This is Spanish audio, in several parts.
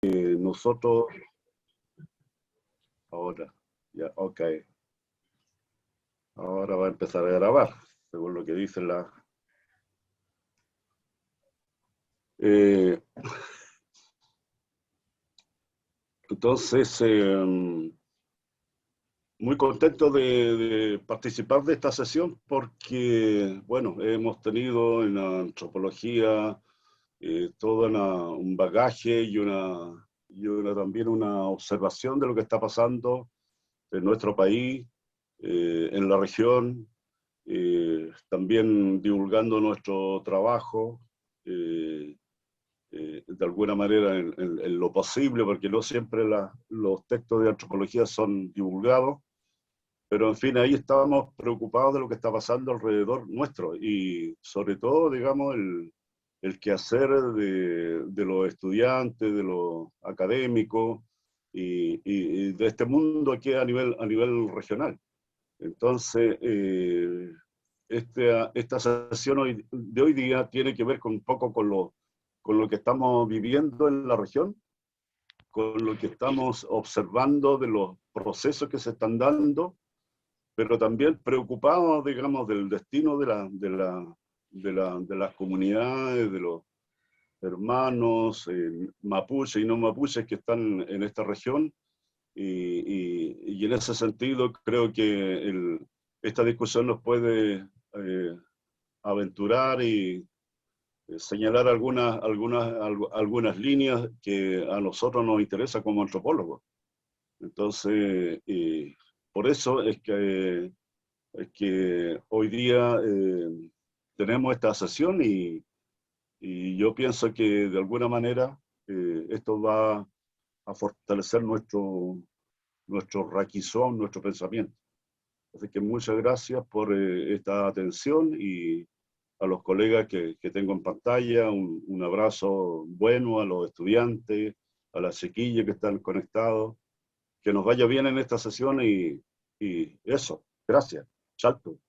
nosotros, ahora, ya, ok, ahora va a empezar a grabar, según lo que dice la... entonces, muy contento de participar de esta sesión porque, bueno, hemos tenido en la antropología todo un bagaje también una observación de lo que está pasando en nuestro país, en la región, también divulgando nuestro trabajo, de alguna manera en lo posible, porque no siempre los textos de antropología son divulgados, pero en fin, ahí estábamos preocupados de lo que está pasando alrededor nuestro y sobre todo, digamos, el quehacer de los estudiantes, de los académicos y de este mundo aquí a nivel regional. Entonces, esta sesión de hoy día tiene que ver un poco con lo que estamos viviendo en la región, con lo que estamos observando de los procesos que se están dando, pero también preocupados, digamos, del destino de las comunidades, de los hermanos mapuches y no mapuches que están en esta región. Y en ese sentido creo que esta discusión nos puede aventurar y señalar algunas líneas que a nosotros nos interesa como antropólogos. Entonces, por eso es que hoy día tenemos esta sesión y yo pienso que de alguna manera esto va a fortalecer nuestro raquizón, nuestro pensamiento. Así que muchas gracias por esta atención y a los colegas que tengo en pantalla, un abrazo bueno a los estudiantes, a las chiquillas que están conectados, que nos vaya bien en esta sesión y eso, gracias. Salto.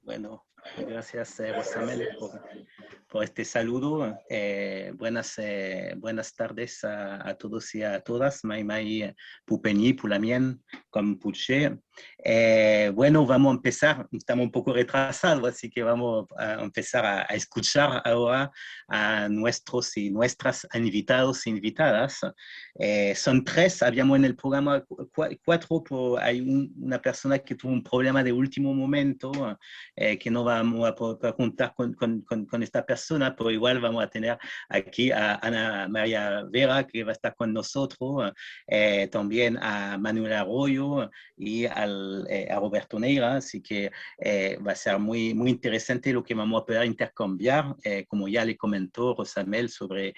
Bueno, gracias Rosamel por este saludo. Buenas tardes a todos y a todas. Mai Pupeñi, Pulamien, Compuche. Bueno, vamos a empezar. Estamos un poco retrasados, así que vamos a empezar a escuchar ahora a nuestros y nuestras invitados e invitadas. Son tres, habíamos en el programa cuatro, hay una persona que tuvo un problema de último momento, que no vamos a poder contar con esta persona, pero igual vamos a tener aquí a Ana María Vera, que va a estar con nosotros, también a Manuel Arroyo y a Roberto Neira, así que va a ser muy interesante lo que vamos a poder intercambiar, como ya le comentó Rosamel, sobre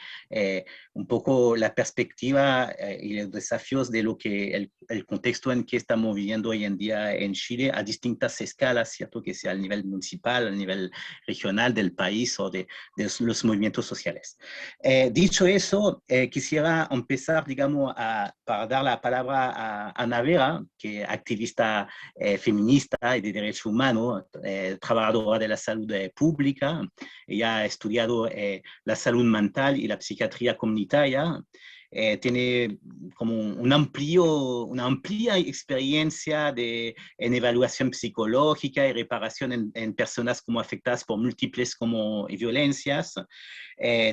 un poco la perspectiva y los desafíos de lo que el contexto en que estamos viviendo hoy en día en Chile a distintas escalas, ¿cierto? Que sea al nivel municipal, al nivel regional del país o de los movimientos sociales. Dicho eso, quisiera empezar, digamos, para dar la palabra a Ana Vera, que es activista feminista y de derechos humanos, trabajadora de la salud pública. Ella ha estudiado la salud mental y la psiquiatría comunitaria. Tiene como una amplia experiencia en evaluación psicológica y reparación en personas como afectadas por múltiples violencias.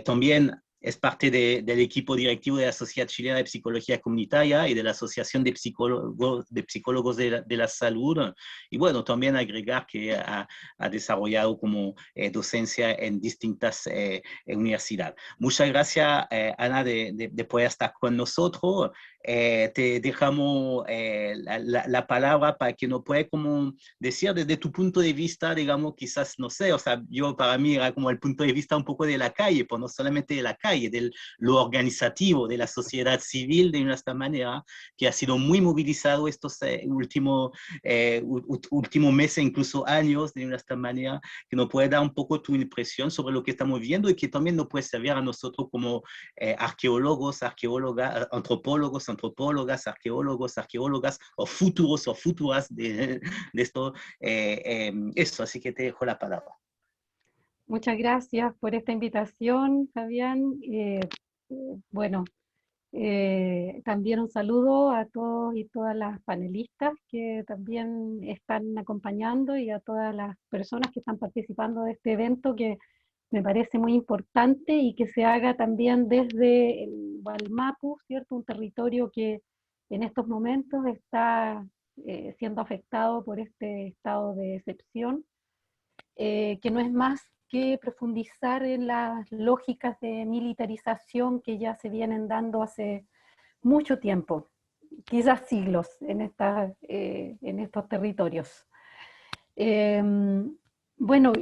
También es parte del equipo directivo de la Sociedad Chilena de Psicología Comunitaria y de la Asociación de Psicólogos de la Salud. Y bueno, también agregar que ha desarrollado como docencia en distintas universidades. Muchas gracias, Ana, de poder estar con nosotros. Te dejamos la palabra para que nos puedas como decir desde tu punto de vista, digamos, quizás, no sé, o sea, yo para mí era como el punto de vista un poco de la calle, pues no solamente de la calle, de lo organizativo, de la sociedad civil, de una manera, que ha sido muy movilizado estos últimos meses, incluso años, de una manera, que nos puede dar un poco tu impresión sobre lo que estamos viendo y que también nos puede servir a nosotros como arqueólogos, arqueólogas, antropólogos, antropólogas, arqueólogas o futuros o futuras de esto. Eso, así que te dejo la palabra. Muchas gracias por esta invitación, Fabián. Bueno, también un saludo a todos y todas las panelistas que también están acompañando y a todas las personas que están participando de este evento que me parece muy importante y que se haga también desde el Wallmapu, ¿cierto? Un territorio que en estos momentos está siendo afectado por este estado de excepción, que no es más que profundizar en las lógicas de militarización que ya se vienen dando hace mucho tiempo, quizás siglos, en estos territorios. Eh, bueno,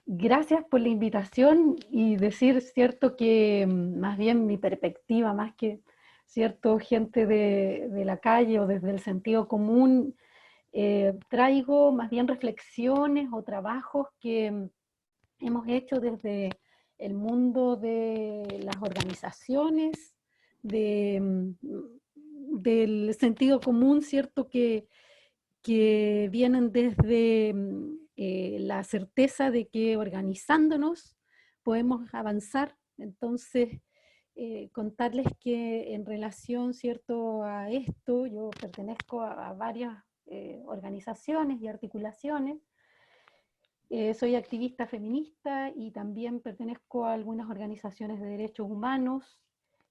gracias por la invitación y decir, cierto, que más bien mi perspectiva, más que, cierto, gente de la calle o desde el sentido común, traigo más bien reflexiones o trabajos que hemos hecho desde el mundo de las organizaciones, de, del sentido común, ¿cierto? Que vienen desde la certeza de que organizándonos podemos avanzar. Entonces, contarles que en relación, ¿cierto?, a esto, yo pertenezco a varias organizaciones y articulaciones. Soy activista feminista y también pertenezco a algunas organizaciones de derechos humanos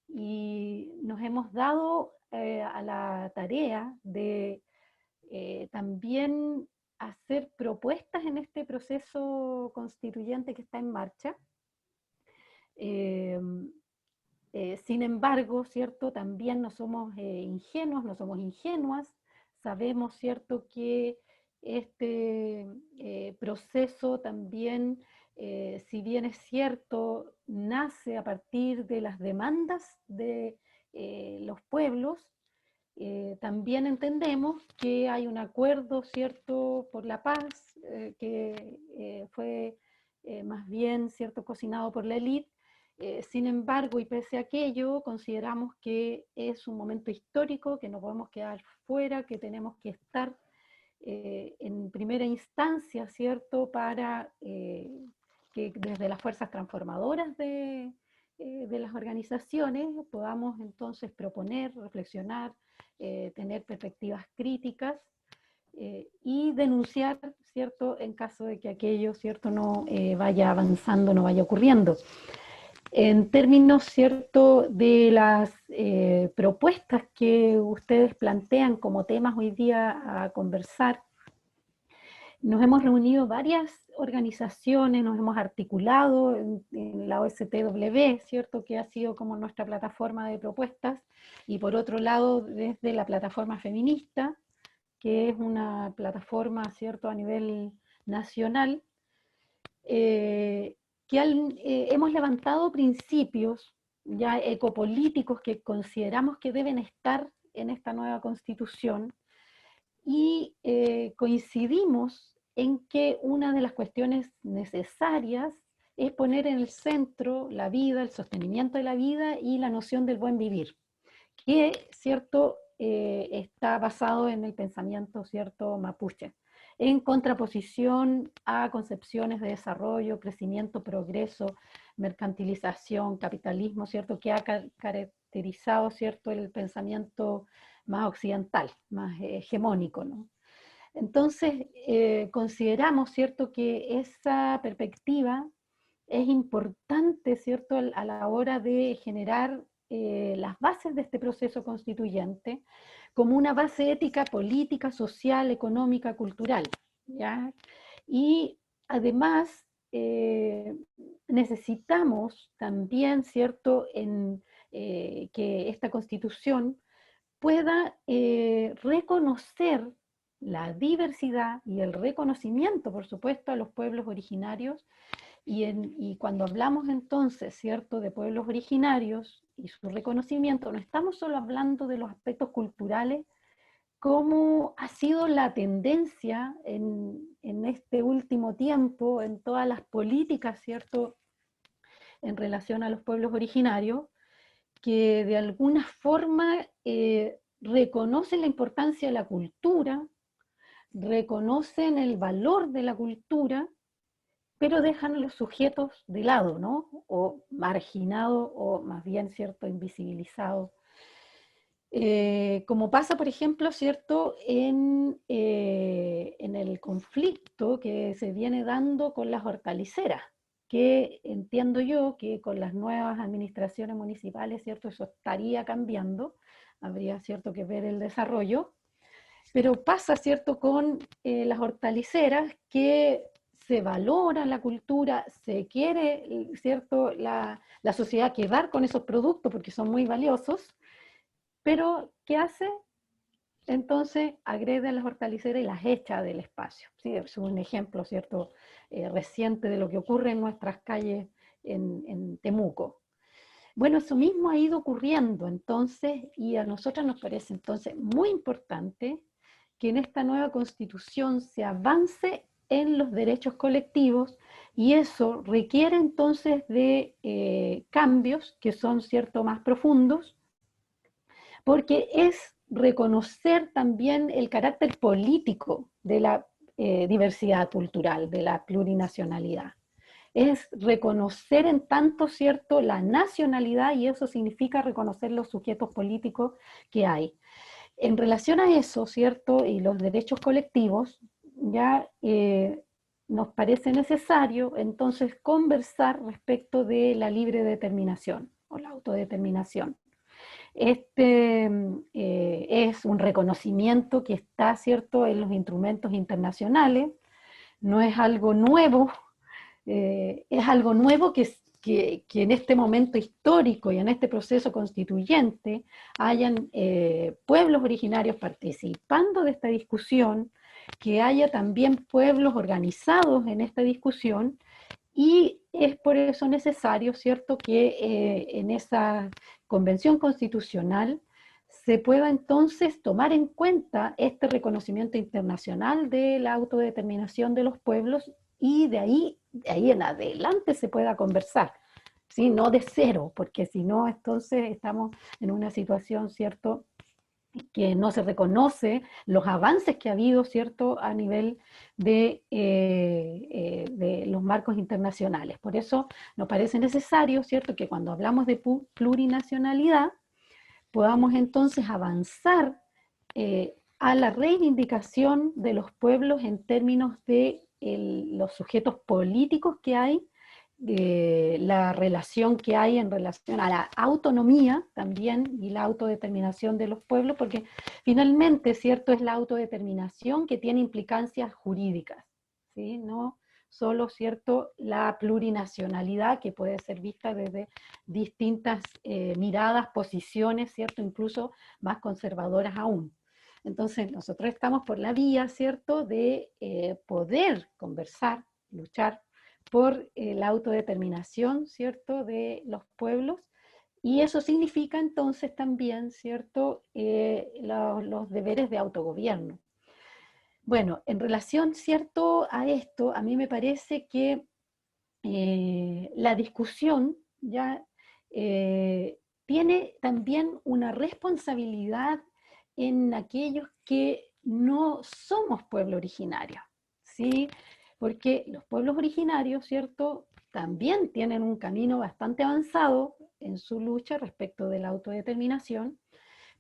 y nos hemos dado a la tarea de también hacer propuestas en este proceso constituyente que está en marcha. Sin embargo, ¿cierto? También no somos ingenuos, no somos ingenuas, sabemos, ¿cierto?, que este proceso también, si bien es cierto, nace a partir de las demandas de los pueblos, también entendemos que hay un acuerdo, ¿cierto?, por la paz, que fue más bien, ¿cierto?, cocinado por la élite. Sin embargo, y pese a aquello, consideramos que es un momento histórico, que no podemos quedar fuera, que tenemos que estar en primera instancia, ¿cierto?, para que desde las fuerzas transformadoras de las organizaciones podamos entonces proponer, reflexionar, tener perspectivas críticas y denunciar, ¿cierto?, en caso de que aquello, ¿cierto?, no vaya avanzando, no vaya ocurriendo. En términos, ¿cierto?, de las propuestas que ustedes plantean como temas hoy día a conversar, nos hemos reunido varias organizaciones, nos hemos articulado en la OSTW, ¿cierto?, que ha sido como nuestra plataforma de propuestas, y por otro lado desde la plataforma feminista, que es una plataforma, ¿cierto?, a nivel nacional, hemos levantado principios ya ecopolíticos que consideramos que deben estar en esta nueva constitución, y coincidimos en que una de las cuestiones necesarias es poner en el centro la vida, el sostenimiento de la vida y la noción del buen vivir, que, ¿cierto?, está basado en el pensamiento, ¿cierto?, mapuche, en contraposición a concepciones de desarrollo, crecimiento, progreso, mercantilización, capitalismo, ¿cierto?, que ha caracterizado, ¿cierto?, el pensamiento más occidental, más hegemónico, ¿no? Entonces, consideramos, ¿cierto?, que esa perspectiva es importante, ¿cierto?, a la hora de generar las bases de este proceso constituyente como una base ética, política, social, económica, cultural, ¿ya? Y además necesitamos también, ¿cierto?, que esta constitución pueda reconocer la diversidad y el reconocimiento, por supuesto, a los pueblos originarios. Y cuando hablamos entonces, ¿cierto?, de pueblos originarios y su reconocimiento, no estamos solo hablando de los aspectos culturales, como ha sido la tendencia en este último tiempo, en todas las políticas, ¿cierto?, en relación a los pueblos originarios, que de alguna forma reconocen la importancia de la cultura, reconocen el valor de la cultura, pero dejan a los sujetos de lado, ¿no? O marginados, o más bien, ¿cierto?, invisibilizados. Como pasa, por ejemplo, ¿cierto?, en el conflicto que se viene dando con las hortaliceras, que entiendo yo que con las nuevas administraciones municipales, ¿cierto?, eso estaría cambiando, habría, ¿cierto?, que ver el desarrollo, pero pasa, ¿cierto?, con las hortaliceras, que se valora la cultura, se quiere, ¿cierto?, la sociedad quedar con esos productos porque son muy valiosos, pero ¿qué hace? Entonces agrede a las hortaliceras y las echa del espacio. ¿Sí? Es un ejemplo, ¿cierto?, reciente de lo que ocurre en nuestras calles en Temuco. Bueno, eso mismo ha ido ocurriendo entonces, y a nosotros nos parece entonces muy importante que en esta nueva constitución se avance en los derechos colectivos, y eso requiere entonces de cambios que son, ¿cierto?, más profundos, porque es reconocer también el carácter político de la diversidad cultural, de la plurinacionalidad. Es reconocer en tanto, ¿cierto?, la nacionalidad, y eso significa reconocer los sujetos políticos que hay. En relación a eso, ¿cierto?, y los derechos colectivos, ya nos parece necesario entonces conversar respecto de la libre determinación o la autodeterminación. Este es un reconocimiento que está, ¿cierto?, en los instrumentos internacionales, no es algo nuevo, es algo nuevo que en este momento histórico y en este proceso constituyente hayan pueblos originarios participando de esta discusión, que haya también pueblos organizados en esta discusión, y es por eso necesario, ¿cierto?, que en esa convención constitucional se pueda entonces tomar en cuenta este reconocimiento internacional de la autodeterminación de los pueblos, y de ahí en adelante se pueda conversar, ¿sí? No de cero, porque si no, entonces estamos en una situación, ¿cierto?, que no se reconoce los avances que ha habido, ¿cierto?, a nivel de los marcos internacionales. Por eso nos parece necesario, ¿cierto?, que cuando hablamos de plurinacionalidad, podamos entonces avanzar a la reivindicación de los pueblos en términos de los sujetos políticos que hay, de la relación que hay en relación a la autonomía también y la autodeterminación de los pueblos, porque finalmente, ¿cierto?, es la autodeterminación que tiene implicancias jurídicas, ¿sí? No solo, ¿cierto?, la plurinacionalidad, que puede ser vista desde distintas miradas, posiciones, ¿cierto?, incluso más conservadoras aún. Entonces, nosotros estamos por la vía, ¿cierto?, de poder conversar, luchar por la autodeterminación, ¿cierto?, de los pueblos, y eso significa entonces también, ¿cierto?, los deberes de autogobierno. Bueno, en relación, ¿cierto?, a esto, a mí me parece que la discusión ya tiene también una responsabilidad en aquellos que no somos pueblo originario, ¿sí? Porque los pueblos originarios, ¿cierto?, también tienen un camino bastante avanzado en su lucha respecto de la autodeterminación,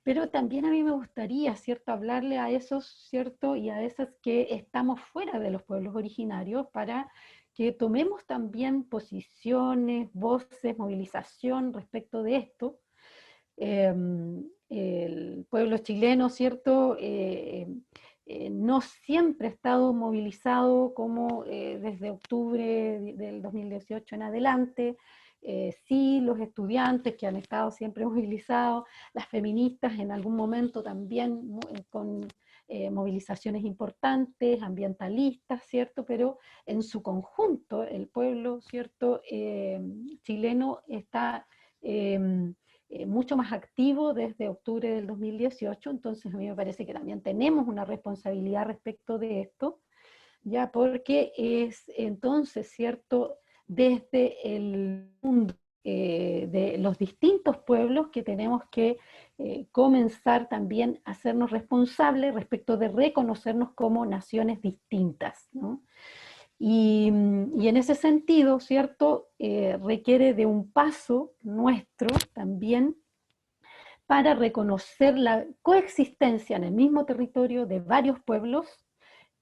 pero también a mí me gustaría, ¿cierto?, hablarle a esos, ¿cierto?, y a esas que estamos fuera de los pueblos originarios, para que tomemos también posiciones, voces, movilización respecto de esto. El pueblo chileno, ¿cierto?, no siempre ha estado movilizado como desde octubre del 2018 en adelante. Sí, los estudiantes que han estado siempre movilizados, las feministas en algún momento también con movilizaciones importantes, ambientalistas, ¿cierto? Pero en su conjunto el pueblo, ¿cierto?, chileno está mucho más activo desde octubre del 2018, entonces a mí me parece que también tenemos una responsabilidad respecto de esto, ya, porque es entonces, ¿cierto?, desde el mundo de los distintos pueblos que tenemos que comenzar también a hacernos responsables respecto de reconocernos como naciones distintas, ¿no? Y en ese sentido, ¿cierto? Requiere de un paso nuestro también para reconocer la coexistencia en el mismo territorio de varios pueblos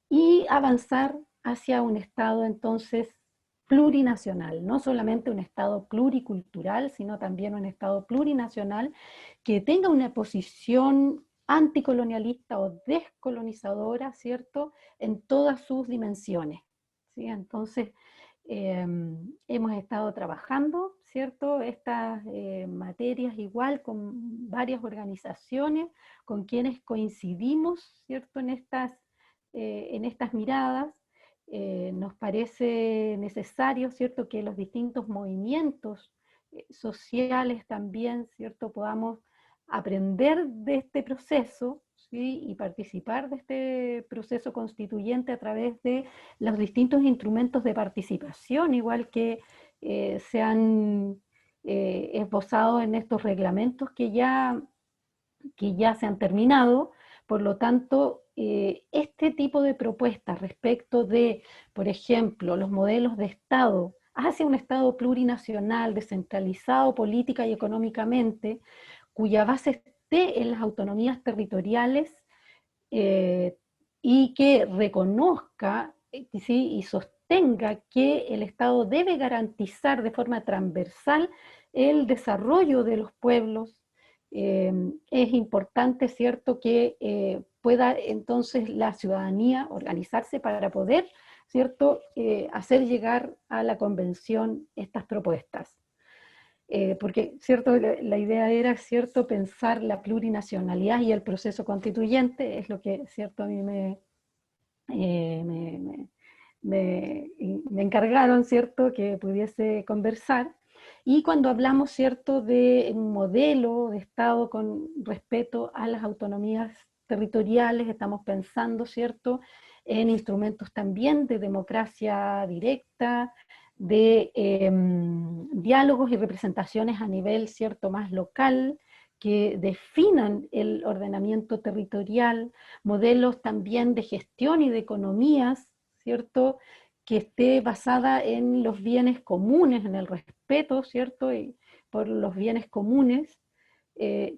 y avanzar hacia un Estado entonces plurinacional, no solamente un Estado pluricultural, sino también un Estado plurinacional que tenga una posición anticolonialista o descolonizadora, ¿cierto?, en todas sus dimensiones. ¿Sí? Entonces, hemos estado trabajando, ¿cierto?, estas materias igual con varias organizaciones, con quienes coincidimos, ¿cierto?, en estas miradas. Nos parece necesario, ¿cierto?, que los distintos movimientos sociales también, ¿cierto?, podamos aprender de este proceso, ¿sí?, y participar de este proceso constituyente a través de los distintos instrumentos de participación, igual que se han esbozado en estos reglamentos que ya se han terminado. Por lo tanto, este tipo de propuestas respecto de, por ejemplo, los modelos de Estado hacia un Estado plurinacional, descentralizado política y económicamente, cuya base esté en las autonomías territoriales, eh, y que reconozca, ¿sí?, y sostenga que el Estado debe garantizar de forma transversal el desarrollo de los pueblos. Es importante, ¿cierto?, que pueda entonces la ciudadanía organizarse para poder, ¿cierto?, hacer llegar a la convención estas propuestas. Porque, ¿cierto?, la idea era, ¿cierto?, pensar la plurinacionalidad y el proceso constituyente, es lo que, ¿cierto?, a mí eh, me, me- me encargaron, ¿cierto?, que pudiese conversar. Y cuando hablamos, ¿cierto?, de un modelo de Estado con respeto a las autonomías territoriales, estamos pensando, ¿cierto?, en instrumentos también de democracia directa, de diálogos y representaciones a nivel, ¿cierto?, más local, que definan el ordenamiento territorial, modelos también de gestión y de economías, ¿cierto?, que esté basada en los bienes comunes, en el respeto, ¿cierto?, y por los bienes comunes,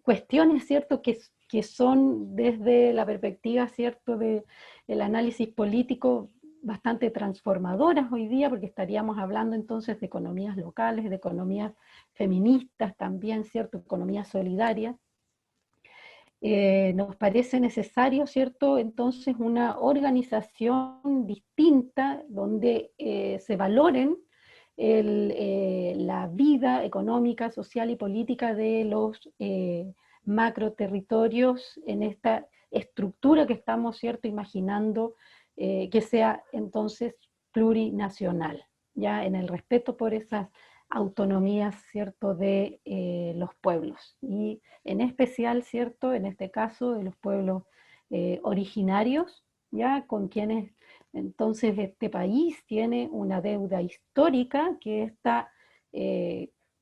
cuestiones, ¿cierto?, que son desde la perspectiva, ¿cierto?, del análisis político bastante transformadoras hoy día, porque estaríamos hablando entonces de economías locales, de economías feministas también, ¿cierto?, economías solidarias. Nos parece necesario, ¿cierto?, entonces una organización distinta donde se valoren la vida económica, social y política de los macro territorios en esta estructura que estamos, ¿cierto?, imaginando, que sea entonces plurinacional, ya en el respeto por esas autonomías, ¿cierto?, de los pueblos. Y en especial, ¿cierto?, en este caso de los pueblos originarios, ya con quienes entonces este país tiene una deuda histórica que esta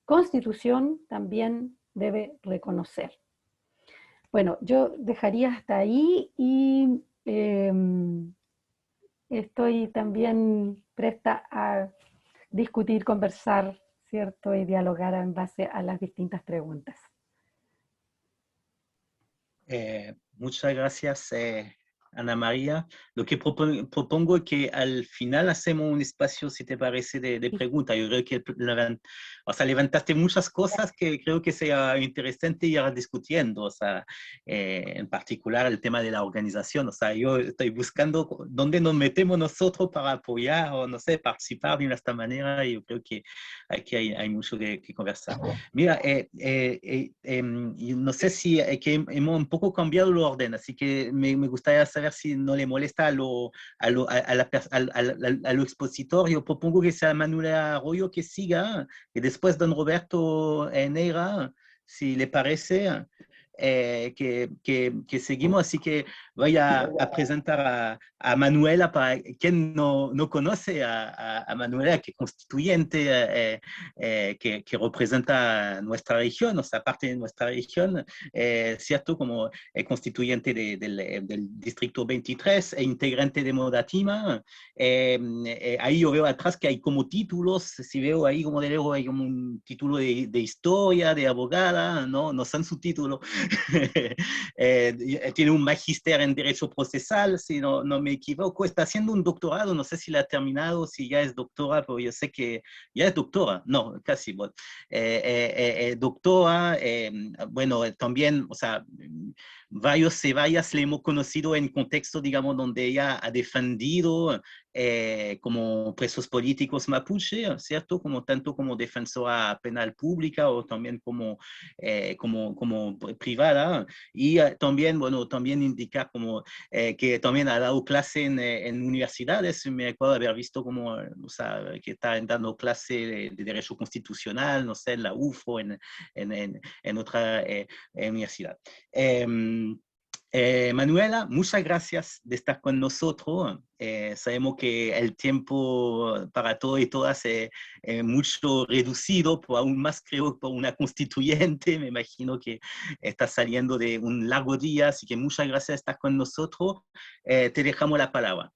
Constitución también debe reconocer. Bueno, yo dejaría hasta ahí y estoy también presta a discutir, conversar, ¿cierto?, y dialogar en base a las distintas preguntas. Muchas gracias, Ana María. Lo que propongo es que al final hacemos un espacio, si te parece, de preguntas. Yo creo que levantaste muchas cosas que creo que sea interesante ir discutiendo. O sea, en particular el tema de la organización. O sea, yo estoy buscando dónde nos metemos nosotros para apoyar o, no sé, participar de esta manera. Y yo creo que aquí hay mucho que conversar. Mira, no sé si que hemos un poco cambiado el orden, así que me gustaría saber si no le molesta a lo expositor. Yo propongo que sea Manuel Arroyo que siga, y después don Roberto Neira, si le parece. que seguimos, así que voy a presentar a Manuela para quien no conoce a Manuela, que es constituyente, que representa nuestra región, o sea, parte de nuestra región, cierto, como constituyente del distrito 23 e integrante de Modatima. Ahí yo veo atrás que hay como títulos, si veo ahí como de luego hay como un título de historia, de abogada, no son su título. Tiene un magíster en Derecho Procesal, si no me equivoco, está haciendo un doctorado, no sé si la ha terminado, si ya es doctora, pero yo sé que ya es doctora, no, casi, bueno. Doctora, bueno, también, o sea, varias le hemos conocido en contexto, digamos, donde ella ha defendido como presos políticos mapuche, ¿cierto? Como tanto como defensora penal pública o también como privada. Y también, bueno, también indicar como que también ha dado clase en universidades. Me acuerdo haber visto como, o sea, que está dando clase de Derecho Constitucional, no sé, en la UFO, en otra universidad. Manuela, muchas gracias de estar con nosotros. Sabemos que el tiempo para todos y todas es mucho reducido, pero aún más creo por una constituyente. Me imagino que está saliendo de un largo día, así que muchas gracias de estar con nosotros. Te dejamos la palabra.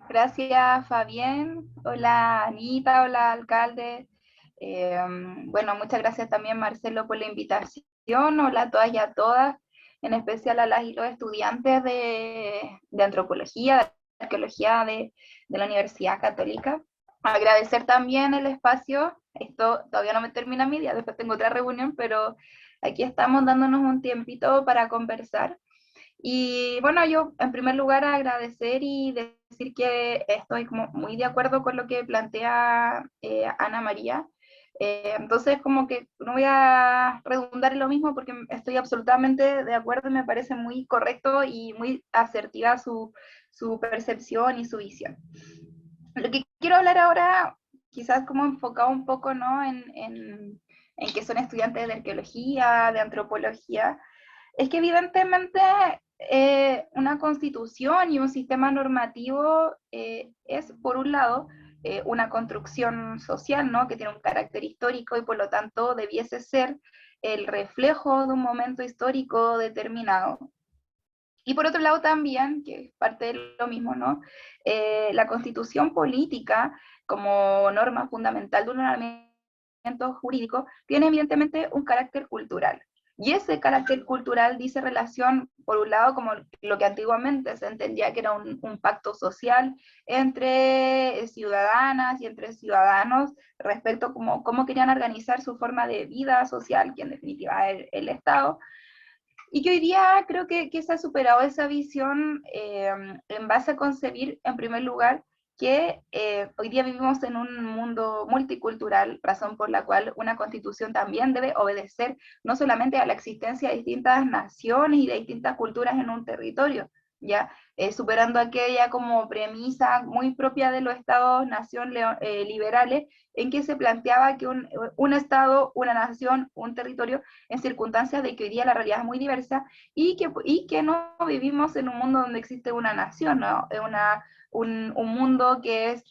Gracias, Fabián. Hola, Anita. Hola, alcalde. Bueno, muchas gracias también, Marcelo, por la invitación. Hola a todas y a todas, en especial a las y los estudiantes de antropología, de arqueología de la Universidad Católica. Agradecer también el espacio. Esto todavía no me termina mi día, después tengo otra reunión, pero aquí estamos dándonos un tiempito para conversar. Y bueno, yo en primer lugar agradecer y decir que estoy como muy de acuerdo con lo que plantea Ana María. Entonces como que no voy a redundar en lo mismo porque estoy absolutamente de acuerdo y me parece muy correcto y muy asertiva su percepción y su visión. Lo que quiero hablar ahora, quizás como enfocado un poco, ¿no? en que son estudiantes de arqueología, de antropología, es que evidentemente una constitución y un sistema normativo es, por un lado, una construcción social, ¿no? Que tiene un carácter histórico y por lo tanto debiese ser el reflejo de un momento histórico determinado. Y por otro lado también, que es parte de lo mismo, ¿no? La constitución política como norma fundamental de un ordenamiento jurídico tiene evidentemente un carácter cultural. Y ese carácter cultural dice relación, por un lado, como lo que antiguamente se entendía que era un pacto social entre ciudadanas y entre ciudadanos respecto a cómo querían organizar su forma de vida social, que en definitiva es el Estado, y que hoy día creo que se ha superado esa visión en base a concebir, en primer lugar, que hoy día vivimos en un mundo multicultural, razón por la cual una constitución también debe obedecer no solamente a la existencia de distintas naciones y de distintas culturas en un territorio, ya superando aquella como premisa muy propia de los estados-nación liberales, en que se planteaba que un estado, una nación, un territorio, en circunstancias de que hoy día la realidad es muy diversa y que no vivimos en un mundo donde existe una nación, ¿no? Un mundo que es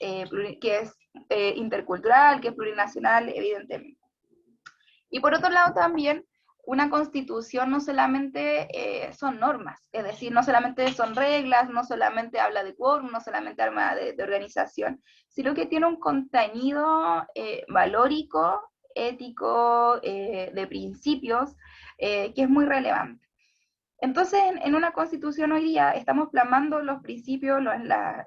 intercultural, que es plurinacional, evidentemente. Y por otro lado también, una constitución no solamente son normas, es decir, no solamente son reglas, no solamente habla de quórum, no solamente habla de organización, sino que tiene un contenido valórico, ético, de principios, que es muy relevante. Entonces, en una constitución hoy día estamos plasmando los principios,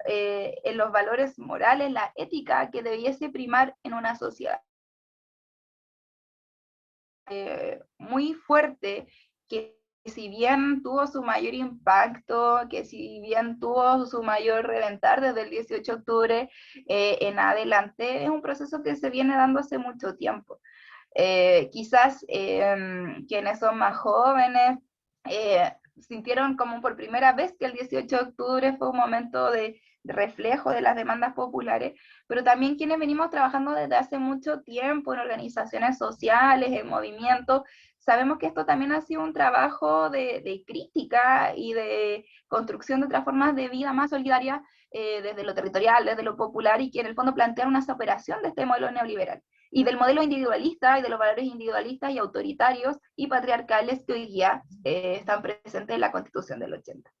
en los valores morales, la ética que debiese primar en una sociedad. Muy fuerte, que si bien tuvo su mayor impacto, que si bien tuvo su mayor reventar desde el 18 de octubre en adelante, es un proceso que se viene dando hace mucho tiempo. Quizás quienes son más jóvenes sintieron como por primera vez que el 18 de octubre fue un momento de reflejo de las demandas populares, pero también quienes venimos trabajando desde hace mucho tiempo en organizaciones sociales, en movimientos, sabemos que esto también ha sido un trabajo de crítica y de construcción de otras formas de vida más solidarias desde lo territorial, desde lo popular, y que en el fondo plantean una superación de este modelo neoliberal y del modelo individualista y de los valores individualistas y autoritarios y patriarcales que hoy día están presentes en la Constitución del 80.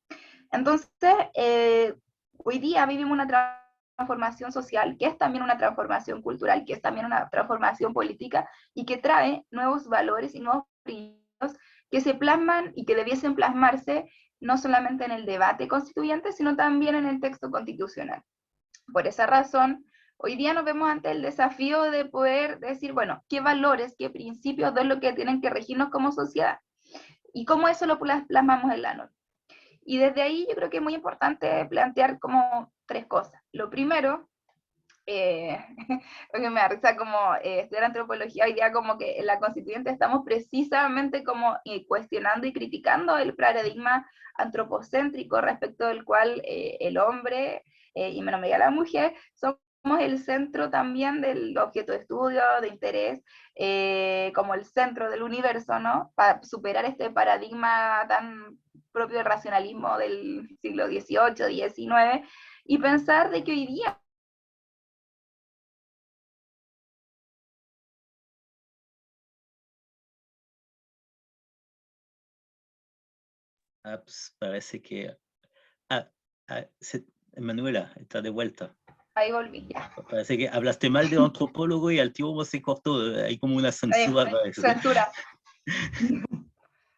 Entonces, hoy día vivimos una transformación social, que es también una transformación cultural, que es también una transformación política, y que trae nuevos valores y nuevos principios que se plasman y que debiesen plasmarse no solamente en el debate constituyente, sino también en el texto constitucional. Por esa razón, hoy día nos vemos ante el desafío de poder decir, bueno, qué valores, qué principios de lo que tienen que regirnos como sociedad, y cómo eso lo plasmamos en la norma. Y desde ahí yo creo que es muy importante plantear como 3 cosas. Lo primero, porque me da risa como estudiar antropología, hoy día como que en la constituyente estamos precisamente como cuestionando y criticando el paradigma antropocéntrico respecto del cual el hombre, y menos medida la mujer, somos el centro también del objeto de estudio, de interés, como el centro del universo, ¿no? Para superar este paradigma tan propio del racionalismo del siglo XVIII, XIX, y pensar de que hoy día Pues parece que... Manuela, está de vuelta. ahí volví, ya. Parece que hablaste mal de antropólogo y al tiempo se cortó. Hay como una censura. Censura.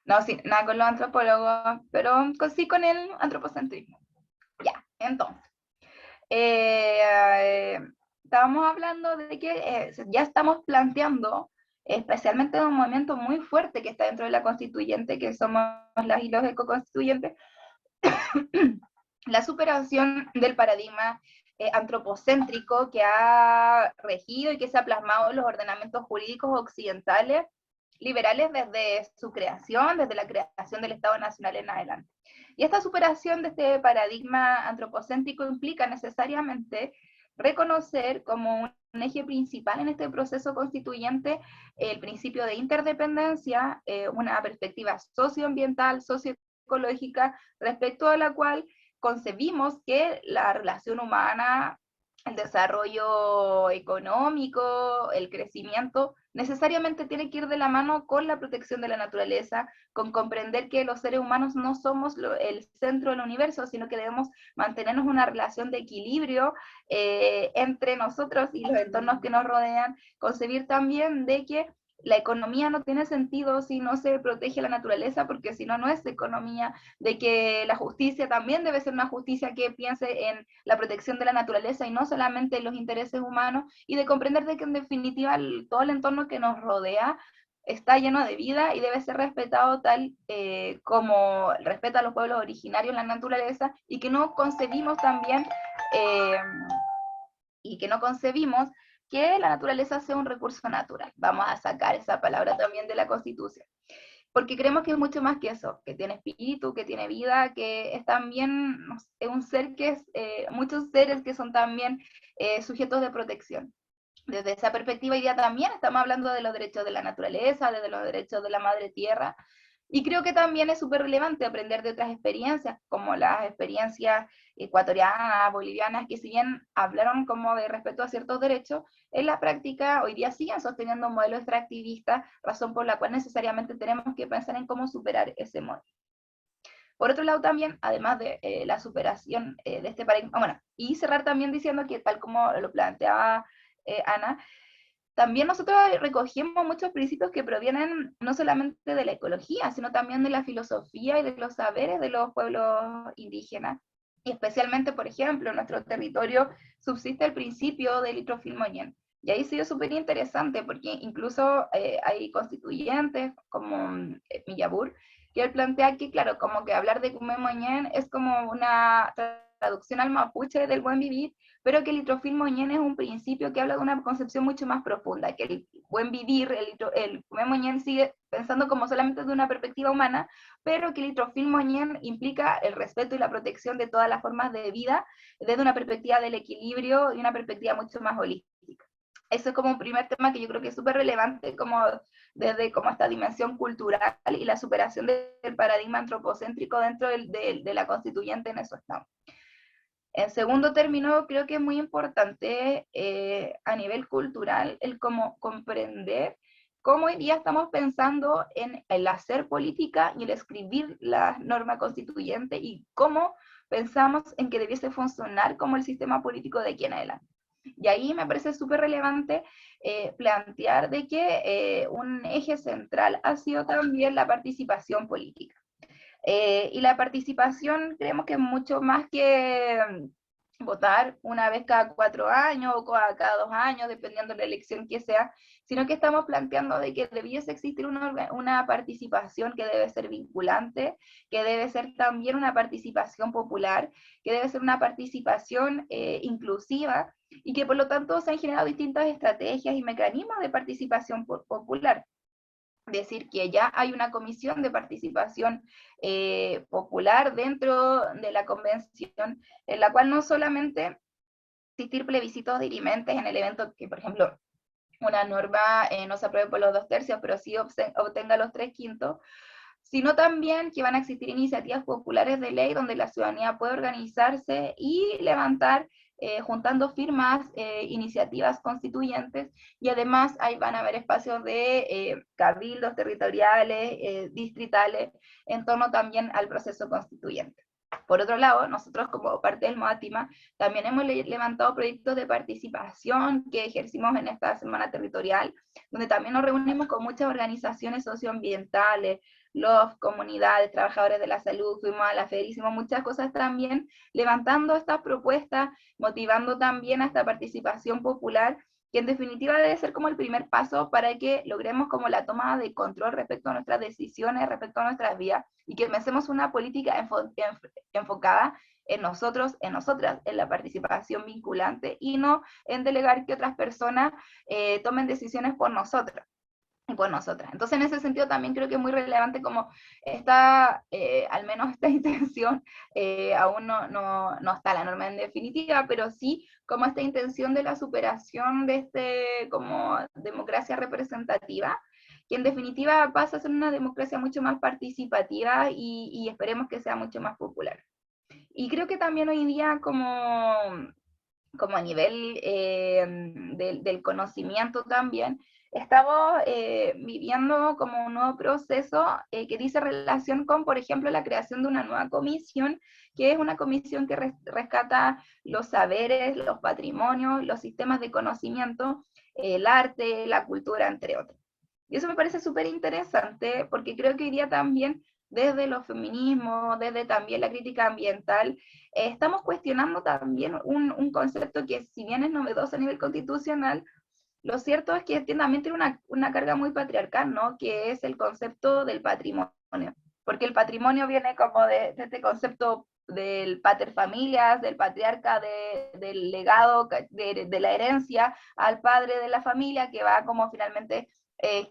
No, sí, nada con los antropólogos, pero sí con el antropocentrismo. Ya, entonces. Estábamos hablando de que ya estamos planteando, especialmente en un movimiento muy fuerte que está dentro de la constituyente, que somos las y los ecoconstituyentes, la superación del paradigma antropocéntrico que ha regido y que se ha plasmado en los ordenamientos jurídicos occidentales liberales desde su creación, desde la creación del Estado Nacional en adelante. Y esta superación de este paradigma antropocéntrico implica necesariamente reconocer como un eje principal en este proceso constituyente el principio de interdependencia, una perspectiva socioambiental, socioecológica, respecto a la cual concebimos que la relación humana, el desarrollo económico, el crecimiento, necesariamente tiene que ir de la mano con la protección de la naturaleza, con comprender que los seres humanos no somos el centro del universo, sino que debemos mantenernos una relación de equilibrio entre nosotros y los entornos que nos rodean, concebir también de que la economía no tiene sentido si no se protege la naturaleza, porque si no, no es economía, de que la justicia también debe ser una justicia que piense en la protección de la naturaleza y no solamente en los intereses humanos, y de comprender de que en definitiva todo el entorno que nos rodea está lleno de vida y debe ser respetado tal como respeta a los pueblos originarios la naturaleza, y que no concebimos también que la naturaleza sea un recurso natural. Vamos a sacar esa palabra también de la Constitución, porque creemos que es mucho más que eso, que tiene espíritu, que tiene vida, que es también es un ser que es, muchos seres que son también sujetos de protección. Desde esa perspectiva, hoy día también estamos hablando de los derechos de la naturaleza, de los derechos de la madre tierra, y creo que también es súper relevante aprender de otras experiencias, como las experiencias ecuatorianas, bolivianas, que si bien hablaron como de respeto a ciertos derechos, en la práctica hoy día siguen sosteniendo un modelo extractivista, razón por la cual necesariamente tenemos que pensar en cómo superar ese modelo. Por otro lado también, además de la superación de este paradigma, bueno, y cerrar también diciendo que tal como lo planteaba Ana, también nosotros recogimos muchos principios que provienen no solamente de la ecología, sino también de la filosofía y de los saberes de los pueblos indígenas. Y especialmente, por ejemplo, en nuestro territorio subsiste el principio del Itrofilmoñén. Y ahí ha sido súper interesante porque incluso hay constituyentes como Millabur, que él plantea que, claro, como que hablar de Kumemoñén es como una traducción al mapuche del buen vivir, pero que el Litrofilmo Ñen es un principio que habla de una concepción mucho más profunda, que el buen vivir, el Kumemo Ñen sigue pensando como solamente de una perspectiva humana, pero que el Litrofilmo Ñen implica el respeto y la protección de todas las formas de vida desde una perspectiva del equilibrio y una perspectiva mucho más holística. Eso es como un primer tema que yo creo que es súper relevante como desde como esta dimensión cultural y la superación del paradigma antropocéntrico dentro de la constituyente, en eso estamos. En segundo término, creo que es muy importante a nivel cultural el cómo comprender cómo hoy día estamos pensando en el hacer política y el escribir la norma constituyente y cómo pensamos en que debiese funcionar como el sistema político de aquí en adelante. Y ahí me parece súper relevante plantear de que un eje central ha sido también la participación política. Y la participación creemos que es mucho más que votar una vez cada 4 años o cada 2 años, dependiendo de la elección que sea, sino que estamos planteando de que debiese existir una participación que debe ser vinculante, que debe ser también una participación popular, que debe ser una participación inclusiva, y que por lo tanto se han generado distintas estrategias y mecanismos de participación popular. Decir que ya hay una comisión de participación popular dentro de la convención, en la cual no solamente existir plebiscitos dirimentes en el evento que, por ejemplo, una norma no se apruebe por los 2/3, pero sí obtenga los 3/5, sino también que van a existir iniciativas populares de ley donde la ciudadanía puede organizarse y levantar, juntando firmas, iniciativas constituyentes, y además ahí van a haber espacios de cabildos territoriales, distritales, en torno también al proceso constituyente. Por otro lado, nosotros como parte del MOATIMA también hemos levantado proyectos de participación que ejercimos en esta semana territorial, donde también nos reunimos con muchas organizaciones socioambientales, los comunidades, trabajadores de la salud, fuimos a la feria, hicimos muchas cosas también, levantando estas propuestas, motivando también a esta participación popular, que en definitiva debe ser como el primer paso para que logremos como la toma de control respecto a nuestras decisiones, respecto a nuestras vidas, y que pensemos una política enfocada en nosotros, en nosotras, en la participación vinculante, y no en delegar que otras personas tomen decisiones por nosotros y por nosotras. Entonces, en ese sentido también creo que es muy relevante como esta, al menos esta intención, aún no está la norma en definitiva, pero sí como esta intención de la superación de como democracia representativa, que en definitiva pasa a ser una democracia mucho más participativa y esperemos que sea mucho más popular. Y creo que también hoy día como a nivel del conocimiento también, estamos viviendo como un nuevo proceso que dice relación con, por ejemplo, la creación de una nueva comisión, que es una comisión que rescata los saberes, los patrimonios, los sistemas de conocimiento, el arte, la cultura, entre otros. Y eso me parece súper interesante, porque creo que hoy día también, desde los feminismos, desde también la crítica ambiental, estamos cuestionando también un concepto que, si bien es novedoso a nivel constitucional, lo cierto es que también tiene una carga muy patriarcal, ¿no? Que es el concepto del patrimonio. Porque el patrimonio viene como de este concepto del paterfamilias, del patriarca, del legado, de la herencia al padre de la familia, que va como finalmente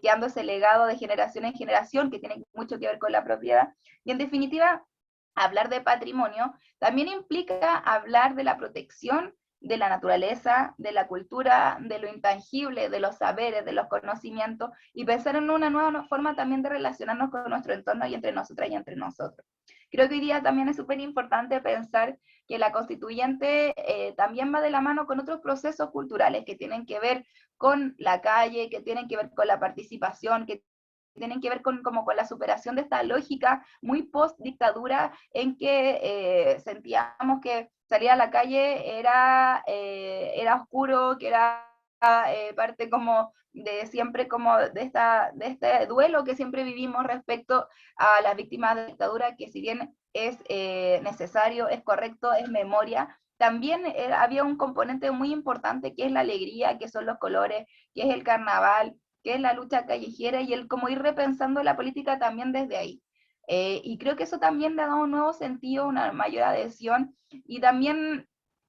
quedando ese legado de generación en generación, que tiene mucho que ver con la propiedad. Y en definitiva, hablar de patrimonio también implica hablar de la protección de la naturaleza, de la cultura, de lo intangible, de los saberes, de los conocimientos, y pensar en una nueva forma también de relacionarnos con nuestro entorno y entre nosotras y entre nosotros. Creo que hoy día también es súper importante pensar que la constituyente también va de la mano con otros procesos culturales que tienen que ver con la calle, que tienen que ver con la participación, que tienen que ver con la superación de esta lógica muy post-dictadura en que sentíamos que salir a la calle era oscuro, que era parte como de siempre como de este duelo que siempre vivimos respecto a las víctimas de la dictadura, que si bien es necesario, es correcto, es memoria, también había un componente muy importante que es la alegría, que son los colores, que es el carnaval, que es la lucha callejera, y el como ir repensando la política también desde ahí. Y creo que eso también le ha dado un nuevo sentido, una mayor adhesión, y también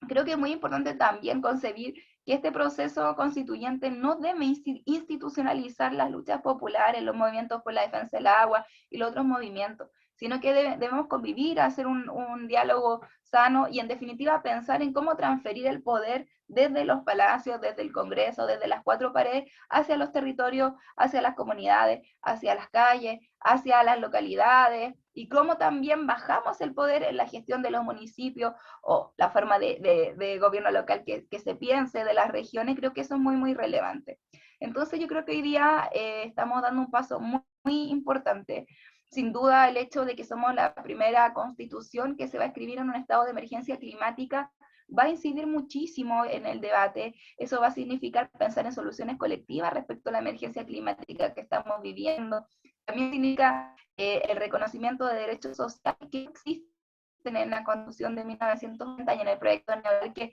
creo que es muy importante también concebir que este proceso constituyente no debe institucionalizar las luchas populares, los movimientos por la defensa del agua y los otros movimientos, sino que debemos convivir, hacer un diálogo sano y en definitiva pensar en cómo transferir el poder desde los palacios, desde el Congreso, desde las cuatro paredes, hacia los territorios, hacia las comunidades, hacia las calles, hacia las localidades, y cómo también bajamos el poder en la gestión de los municipios o la forma de gobierno local que se piense de las regiones. Creo que eso es muy, muy relevante. Entonces yo creo que hoy día estamos dando un paso muy, muy importante. Sin duda el hecho de que somos la primera constitución que se va a escribir en un estado de emergencia climática va a incidir muchísimo en el debate. Eso va a significar pensar en soluciones colectivas respecto a la emergencia climática que estamos viviendo. También significa el reconocimiento de derechos sociales que existen en la Constitución de 1980 y en el proyecto de Neoliberal, que